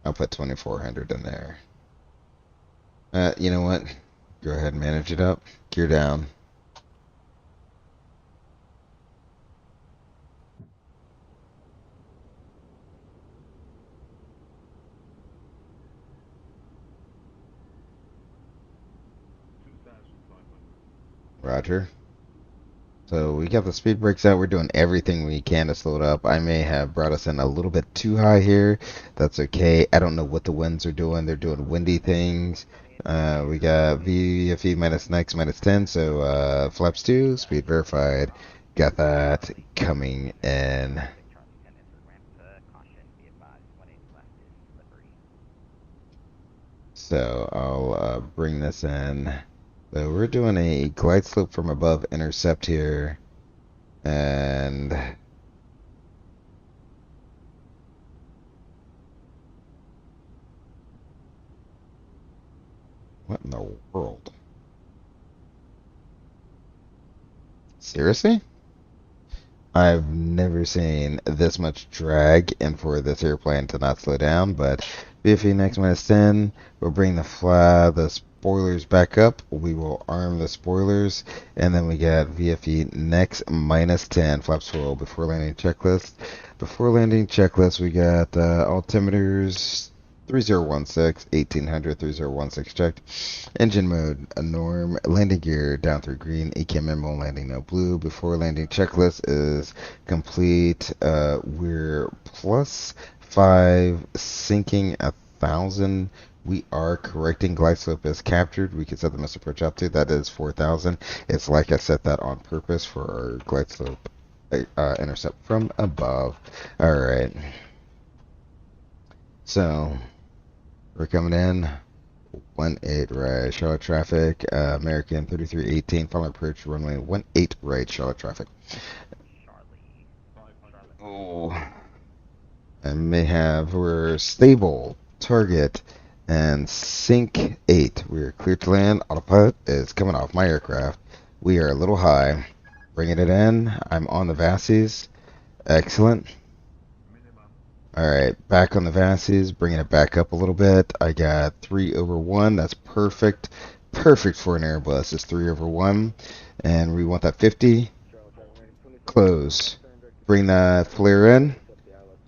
I'll put 2400 in there. You know what? Go ahead and manage it up. Gear down. Roger. So we got the speed brakes out. We're doing everything we can to slow it up. I may have brought us in a little bit too high here. That's okay. I don't know what the winds are doing. They're doing windy things. We got VFE minus NX minus 10. So flaps 2, speed verified. Got that coming in. So I'll bring this in. So we're doing a glide slope from above intercept here. And what in the world? Seriously? I've never seen this much drag and for this airplane to not slow down, but VFE next minus 10, we'll bring the spoilers back up. We will arm the spoilers, and then we got VFE next minus 10, flaps full, before landing checklist. Before landing checklist, we got altimeters 3016, 1800, 3016 checked. Engine mode, a norm. Landing gear down through green. EKM landing no blue. Before landing checklist is complete. We're +5, sinking 1,000. We are correcting. Glide slope is captured. We can set the missile approach up to. That is 4,000. It's like I set that on purpose for our glide slope intercept from above. All right. So we're coming in. 18 right, Charlotte traffic, American 3318, final approach, runway 18 right, Charlotte traffic. Oh, we're stable, target, and sync 8. We're clear to land. Autopilot is coming off my aircraft. We are a little high. Bringing it in. I'm on the VASIs. Excellent. Alright, back on the VASIs, bringing it back up a little bit. I got 3/1. That's perfect. Perfect for an Airbus is 3/1. And we want that 50. Close. Bring that flare in.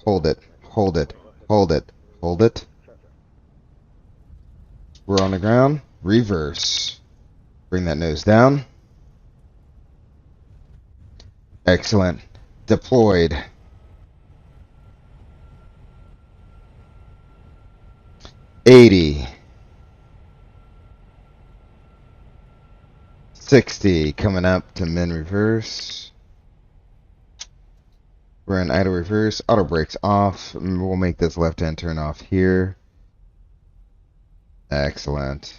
Hold it. Hold it. Hold it. Hold it. We're on the ground. Reverse. Bring that nose down. Excellent. Deployed. 80. 60 coming up to min reverse. We're in idle reverse. Auto brakes off. We'll make this left hand turn off here. Excellent.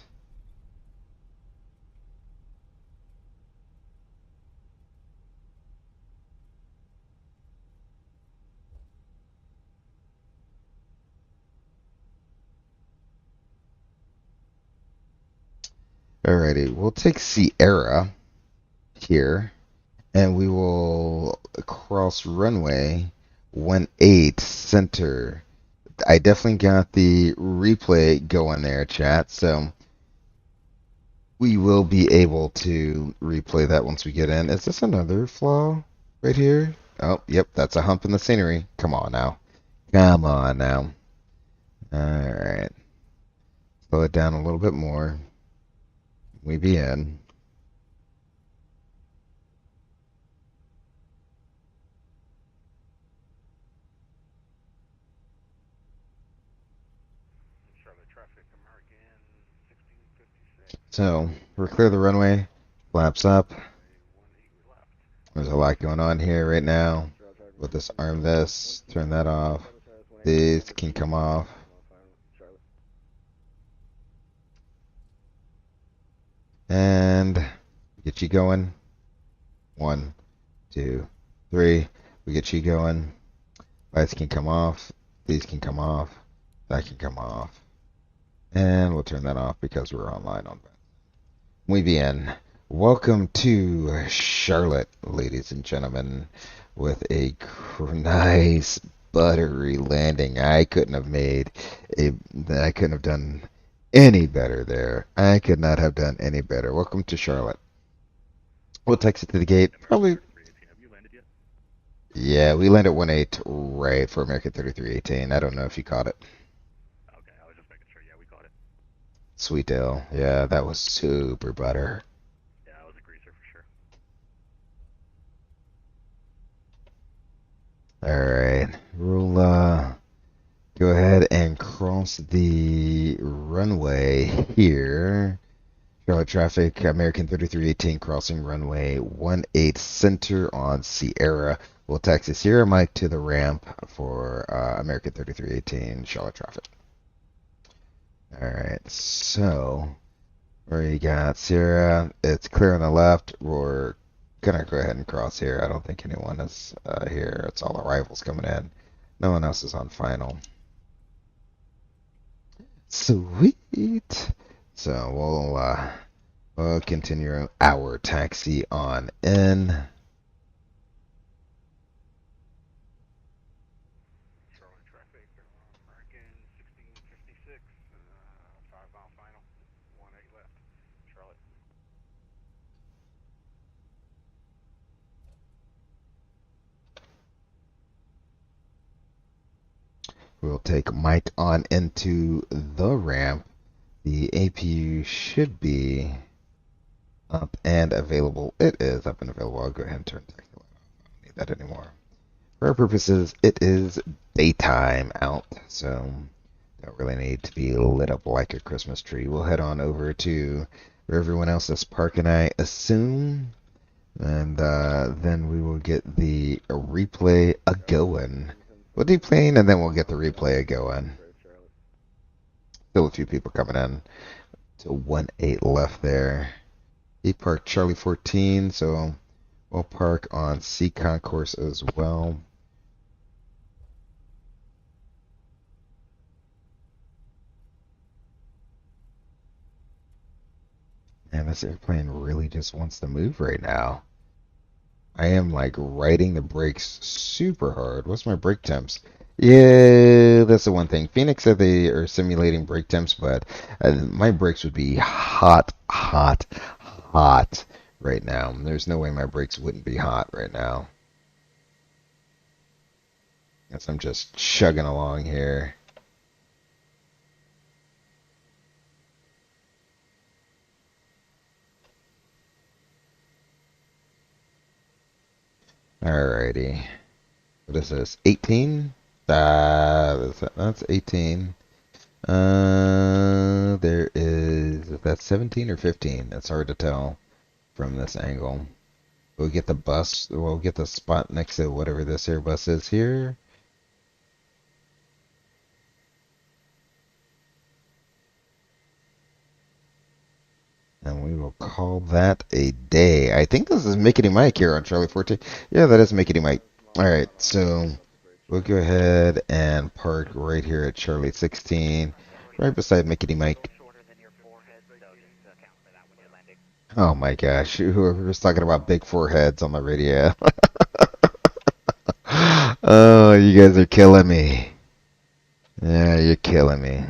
Alrighty, we'll take Sierra here, and we will cross runway 18 center. I definitely got the replay going there, chat, so we will be able to replay that once we get in. Is this another flaw right here? Oh, yep, that's a hump in the scenery. Come on now. Come on now. Alright. Slow it down a little bit more. We be in. So, we're clear the runway. Flaps up. There's a lot going on here right now. We'll just arm this, turn that off. These can come off. And get you going. 1, 2, 3. We get you going. Lights can come off. These can come off. That can come off. And we'll turn that off because we're online on that. Muy bien. Welcome to Charlotte, ladies and gentlemen, with a nice buttery landing. I couldn't have done any better there. I could not have done any better. Welcome to Charlotte. We'll text it to the gate. Probably. Have you landed yet? Yeah, we landed 1-8 right for American 3318. I don't know if you caught it. Okay, I was just making sure. Yeah, we caught it. Sweet deal. Yeah, that was super butter. Yeah, I was a greaser for sure. All right. We'll go ahead and cross the runway here. Charlotte traffic, American 3318 crossing runway 18 center on Sierra. We'll taxi Sierra Mike to the ramp for American 3318 Charlotte traffic. All right, so where you got Sierra, it's clear on the left. We're gonna go ahead and cross here. I don't think anyone is here. It's all arrivals coming in. No one else is on final. Sweet. So we'll continue our taxi on in. Charlotte traffic, American 1656, 5-mile final, 18 left. Charlotte. We'll take Mike on into the ramp. The APU should be up and available. It is up and available. I'll go ahead and turn taxi light off. I don't need that anymore. For our purposes, it is daytime out, so don't really need to be lit up like a Christmas tree. We'll head on over to where everyone else is parking, I assume, and then we will get the replay a-going. We'll deplane, and then we'll get the replay a-going. Still a few people coming in. So 1-8 left there. He parked Charlie 14, so we'll park on C concourse as well. Man, this airplane really just wants to move right now. I am like riding the brakes super hard. What's my brake temps? Yeah, that's the one thing. FENIX said they are simulating brake temps, but my brakes would be hot, hot, hot right now. There's no way my brakes wouldn't be hot right now. As I'm just chugging along here. Alrighty. What is this? 18? That's 18. There is that 17 or 15? It's hard to tell from this angle. We'll get the bus. We'll get the spot next to whatever this here bus is here. And we will call that a day. I think this is Mickey Mike here on Charlie 14. Yeah, that is Mickey Mike. Alright, so we'll go ahead and park right here at Charlie 16, right beside Mickey Mike. Oh my gosh, whoever was talking about big foreheads on the radio. Oh, you guys are killing me. Yeah, you're killing me.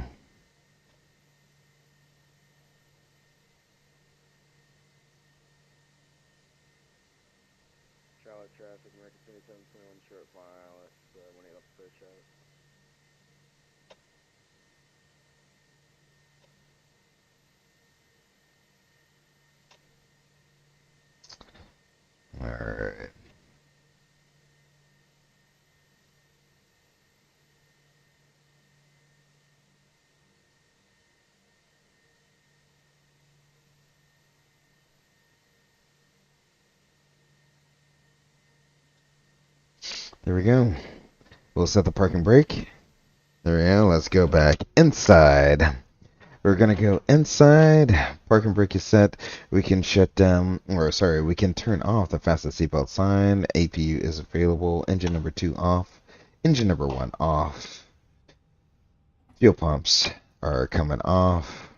Charlotte traffic, American 2721 short file, that's 18 left for Charlotte. Alright. There we go. We'll set the parking brake. There we go. Let's go back inside. We're gonna go inside. Parking brake is set. We can shut down, or sorry, we can turn off the fastest seatbelt sign. APU is available. Engine number 2 off. Engine number 1 off. Fuel pumps are coming off.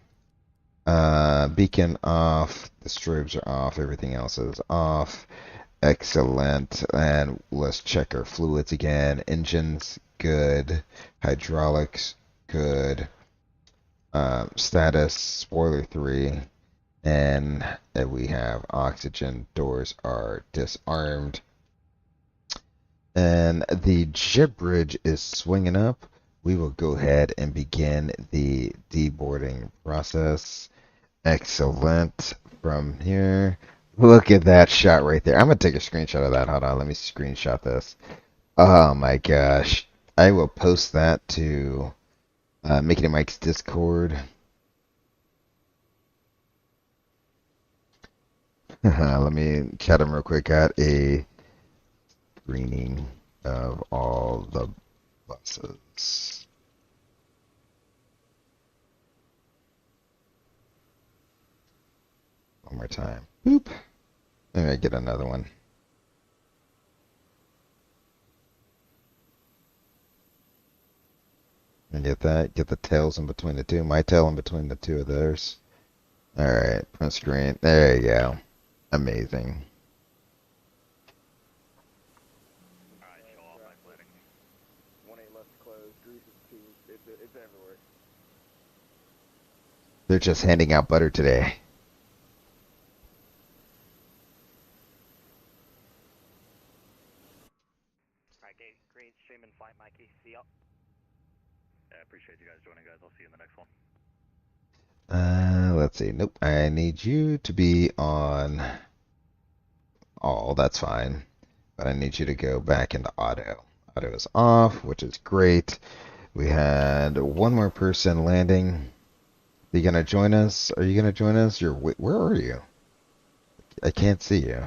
Beacon off. The strobes are off. Everything else is off. Excellent. And let's check our fluids again. Engines, good. Hydraulics, good. Status, spoiler 3. And we have oxygen. Doors are disarmed. And the jet bridge is swinging up. We will go ahead and begin the deboarding process. Excellent. From here, look at that shot right there. I'm gonna take a screenshot of that. Hold on, let me screenshot this. Oh my gosh. I will post that to Mickey Mike's Discord. Let me chat him real quick. Got a screening of all the buses. One more time. Boop. Let me get another one. And get that. Get the tails in between the two. My tail in between the two of theirs. Alright, print screen. There you go. Amazing. Alright, show off my planning. 1-8 left closed. Grease is 2. It's everywhere. They're just handing out butter today. Alright, green stream and flight Mikey. See y'all. Yeah, I appreciate you guys joining, guys. I'll see you in the next one. Let's see. Nope. I need you to be on all. That's fine. But I need you to go back into auto. Auto is off, which is great. We had one more person landing. Are you gonna join us? Are you gonna join us? Where are you? I can't see you.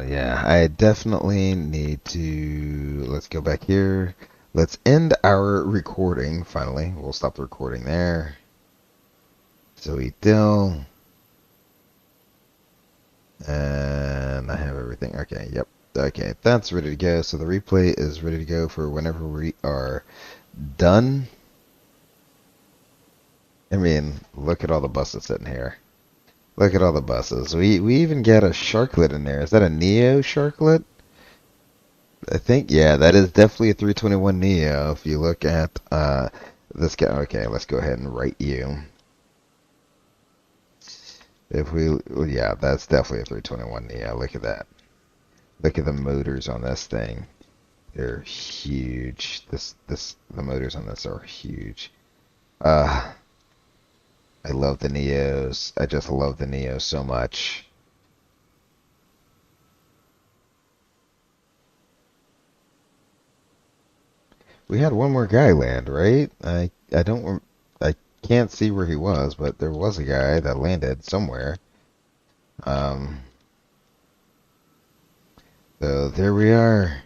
Yeah, I definitely need to. Let's go back here. Let's end our recording. Finally, we'll stop the recording there. Zoe Dill. And I have everything. Okay, yep. Okay, that's ready to go. So the replay is ready to go for whenever we are done. I mean, look at all the buses sitting here. Look at all the buses. We even get a sharklet in there. Is that a Neo sharklet? I think, yeah, that is definitely a 321 Neo. If you look at this guy. Okay, let's go ahead and write you. If we, well, yeah, that's definitely a 321 Neo. Look at that. Look at the motors on this thing. They're huge. The motors on this are huge. I love the Neos. I just love the Neos so much. We had one more guy land, right? I can't see where he was, but there was a guy that landed somewhere. So there we are.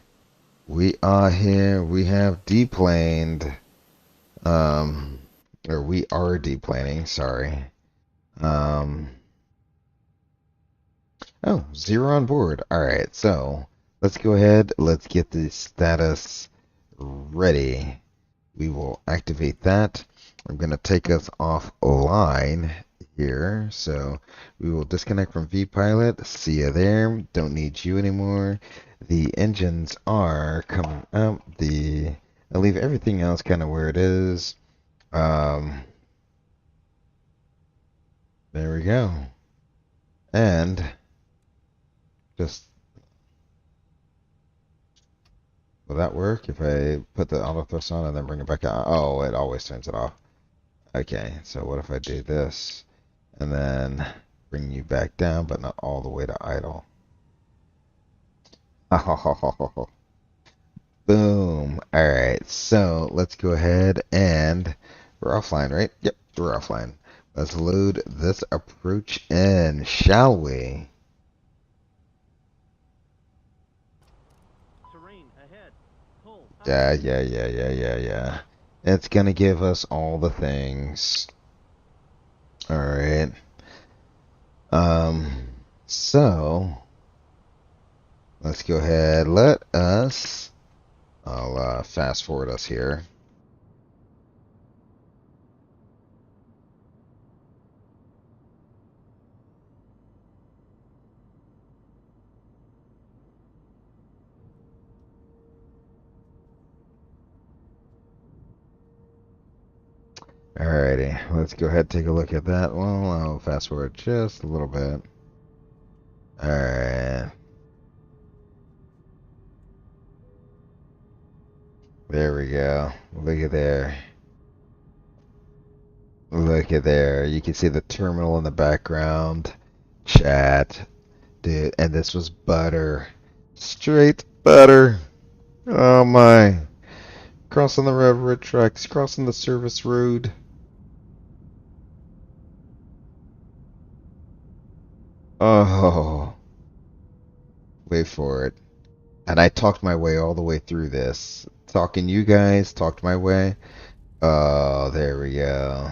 We are here. We have deplaned. Or we are deplaning, sorry. Oh, 0 on board. Alright, so let's go ahead. Let's get the status ready. We will activate that. I'm going to take us offline here. So we will disconnect from VPilot. See you there. Don't need you anymore. The engines are coming up. I'll leave everything else kind of where it is. There we go. And just, will that work if I put the auto thrust on and then bring it back out? Oh, it always turns it off. Okay, so what if I do this and then bring you back down, but not all the way to idle? Boom. All right, so let's go ahead and we're offline, right? Yep, we're offline. Let's load this approach in, shall we? Yeah. It's gonna give us all the things. All right. So let's go ahead. I'll fast forward us here. Alrighty, let's go ahead and take a look at that. Well, I'll fast forward just a little bit. Alright. There we go. Look at there. Look at there. You can see the terminal in the background. Chat. Dude, and this was butter. Straight butter. Oh my. Crossing the railroad tracks, crossing the service road. Oh. Wait for it. And I talked my way all the way through this. Talking you guys, talked my way. Oh, there we go.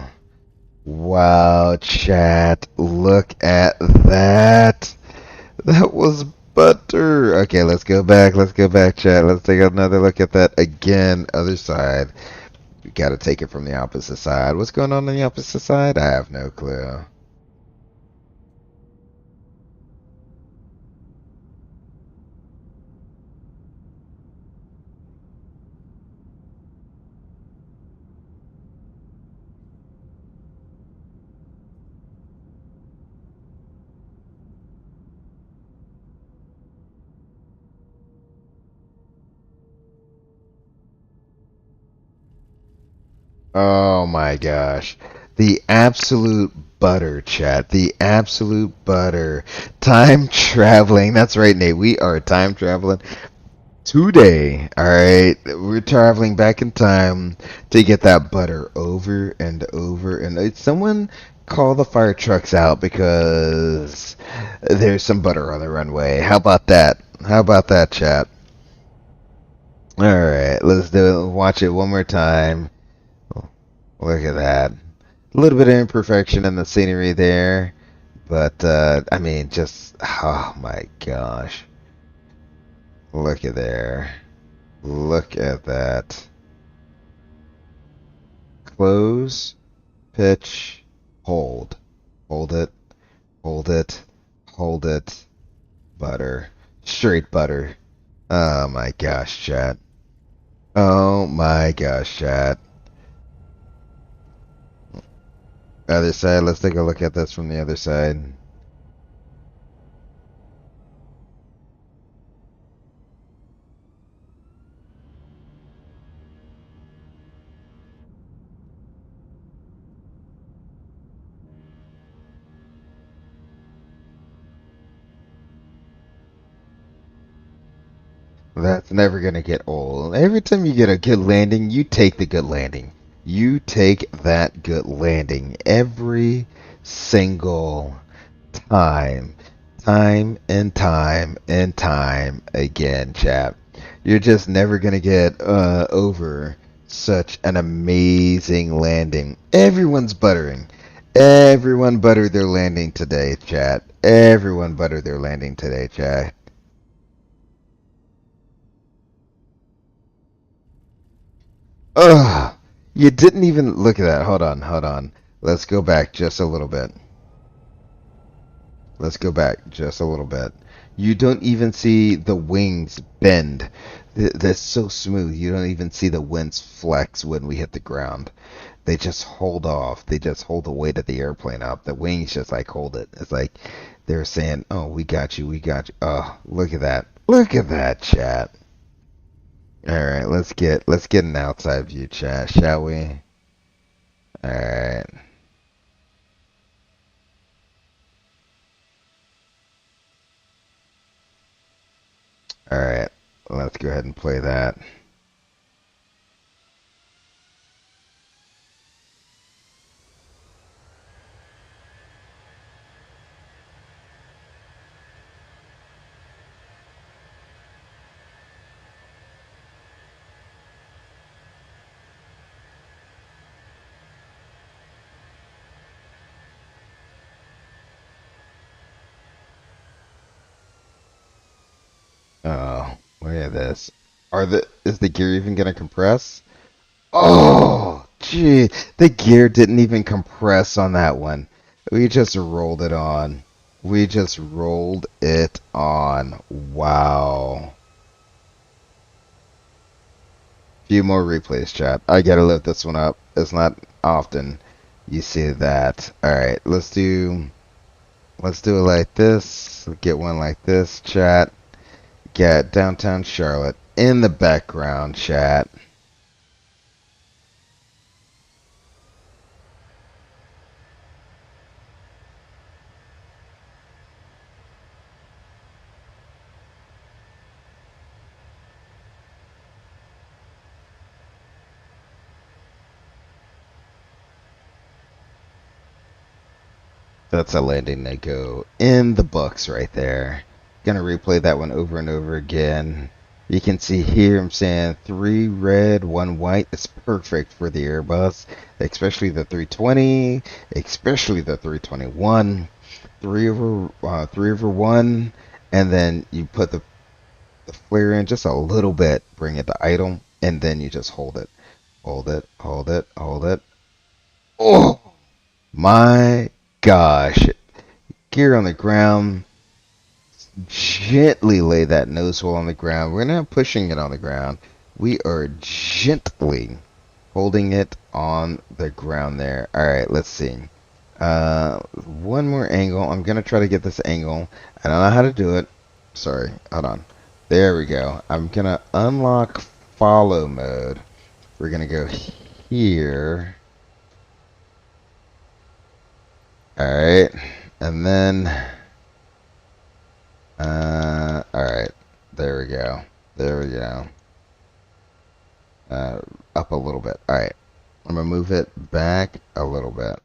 Wow, chat. Look at that. That was butter. Okay, let's go back. Let's go back, chat. Let's take another look at that again. Other side. We gotta take it from the opposite side. What's going on the opposite side? I have no clue. Oh my gosh. The absolute butter, chat. The absolute butter. Time traveling. That's right, Nate. We are time traveling today. Alright. We're traveling back in time to get that butter over and over. And someone call the fire trucks out because there's some butter on the runway. How about that? How about that, chat? Alright. Let's do it. Watch it one more time. Look at that. A little bit of imperfection in the scenery there, but I mean, just oh my gosh. Look at there. Look at that. Close, pitch, hold. Hold it, hold it, hold it. Butter. Straight butter. Oh my gosh, chat. Oh my gosh, chat. Other side, let's take a look at this from the other side. That's never gonna get old. Every time you get a good landing, you take the good landing. You take that good landing every single time. Time and time and time again, chap. You're just never gonna get over such an amazing landing. Everyone's buttering. Everyone buttered their landing today, chat. Everyone buttered their landing today, chat. Ugh, you didn't even look at that. Hold on, hold on. Let's go back just a little bit. Let's go back just a little bit. You don't even see the wings bend. They're so smooth. You don't even see the wings flex when we hit the ground. They just hold off. They just hold the weight of the airplane up. The wings just like hold it. It's like they're saying, "Oh, we got you. We got you." Oh, look at that. Look at that, chat. All right, let's get an outside view, chat, shall we? All right. All right. Let's go ahead and play that. Oh, look at this. Is the gear even gonna compress? Oh, gee, the gear didn't even compress on that one. We just rolled it on. We just rolled it on. Wow. Few more replays, chat. I gotta lift this one up. It's not often you see that. Alright, let's do it like this. Get one like this, chat. Get downtown Charlotte in the background, chat. That's a landing that go in the books right there. Gonna replay that one over and over again. You can see here I'm saying 3 red, 1 white. It's perfect for the Airbus, especially the 320, especially the 321. 3 over 1, and then you put the flare in just a little bit, bring it to idle, and then you just hold it. Hold it, hold it, hold it. Oh my gosh. Gear on the ground. Gently lay that nose hole on the ground. We're not pushing it on the ground. We are gently holding it on the ground there. Alright, let's see. One more angle. I'm going to try to get this angle. I don't know how to do it. Sorry, hold on. There we go. I'm going to unlock follow mode. We're going to go here. Alright, and then... alright. There we go. There we go. Up a little bit. Alright. I'm gonna move it back a little bit.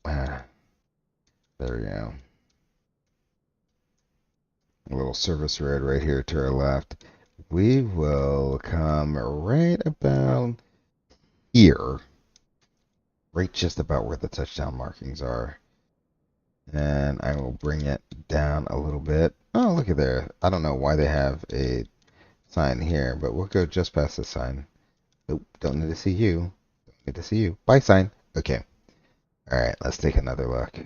There we go. A little service road right here to our left. We will come right about here. Right just about where the touchdown markings are. And I will bring it down a little bit. Oh, look at there. I don't know why they have a sign here, but we'll go just past the sign. Nope, don't need to see you. Don't need to see you. Bye, sign. Okay. Alright, let's take another look.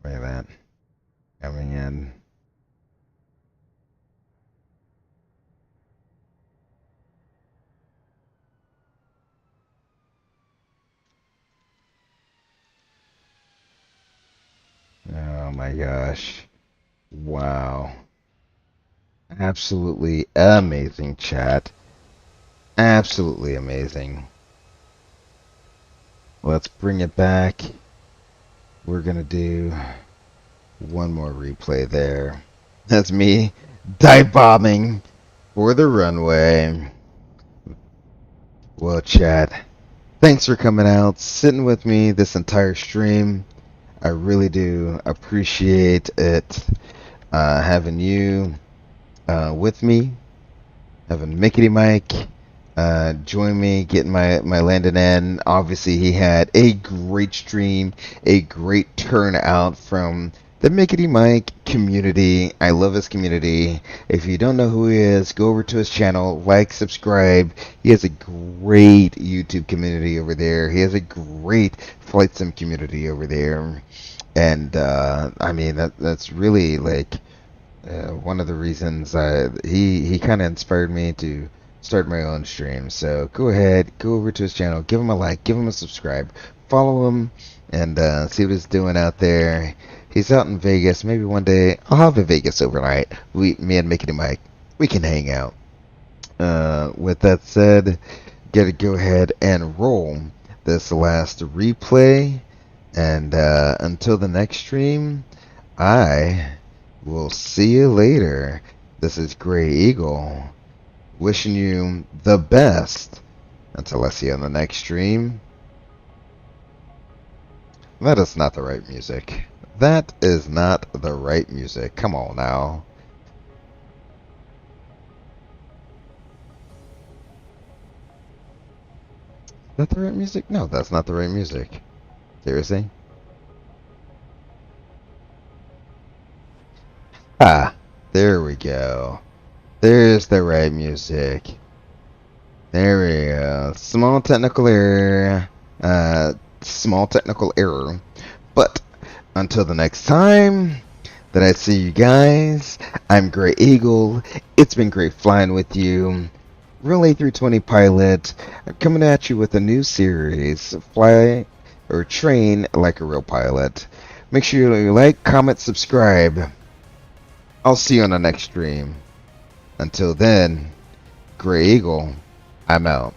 Look at that. Coming in. Oh my gosh. Wow. Absolutely amazing, chat. Absolutely amazing. Let's bring it back. We're gonna do one more replay there. That's me dive bombing for the runway. Well, chat, thanks for coming out, sitting with me this entire stream. I really do appreciate it, having you with me, having Mickey Mike join me, getting my landing in. Obviously, he had a great stream, a great turnout from the Mickey Mike community. I love his community. If you don't know who he is, go over to his channel, like, subscribe. He has a great YouTube community over there. He has a great flight sim community over there. And I mean that's really like one of the reasons he kind of inspired me to start my own stream. So go ahead, go over to his channel, give him a like, give him a subscribe, follow him, and see what he's doing out there. He's out in Vegas. Maybe one day I'll have a Vegas overnight. Me and Mickey and Mike, we can hang out. With that said, gotta go ahead and roll this last replay. And until the next stream, I will see you later. This is Gray Eagle, wishing you the best. Until I see you on the next stream. That is not the right music. That is not the right music. Come on now. Is that the right music? No, that's not the right music. Seriously? Ah, there we go. There's the right music. There we go. Small technical error. Small technical error. But until the next time that I see you guys, I'm Gray Eagle. It's been great flying with you. Real A320 pilot. I'm coming at you with a new series. Fly or train like a real pilot. Make sure you like, comment, subscribe. I'll see you on the next stream. Until then, Gray Eagle, I'm out.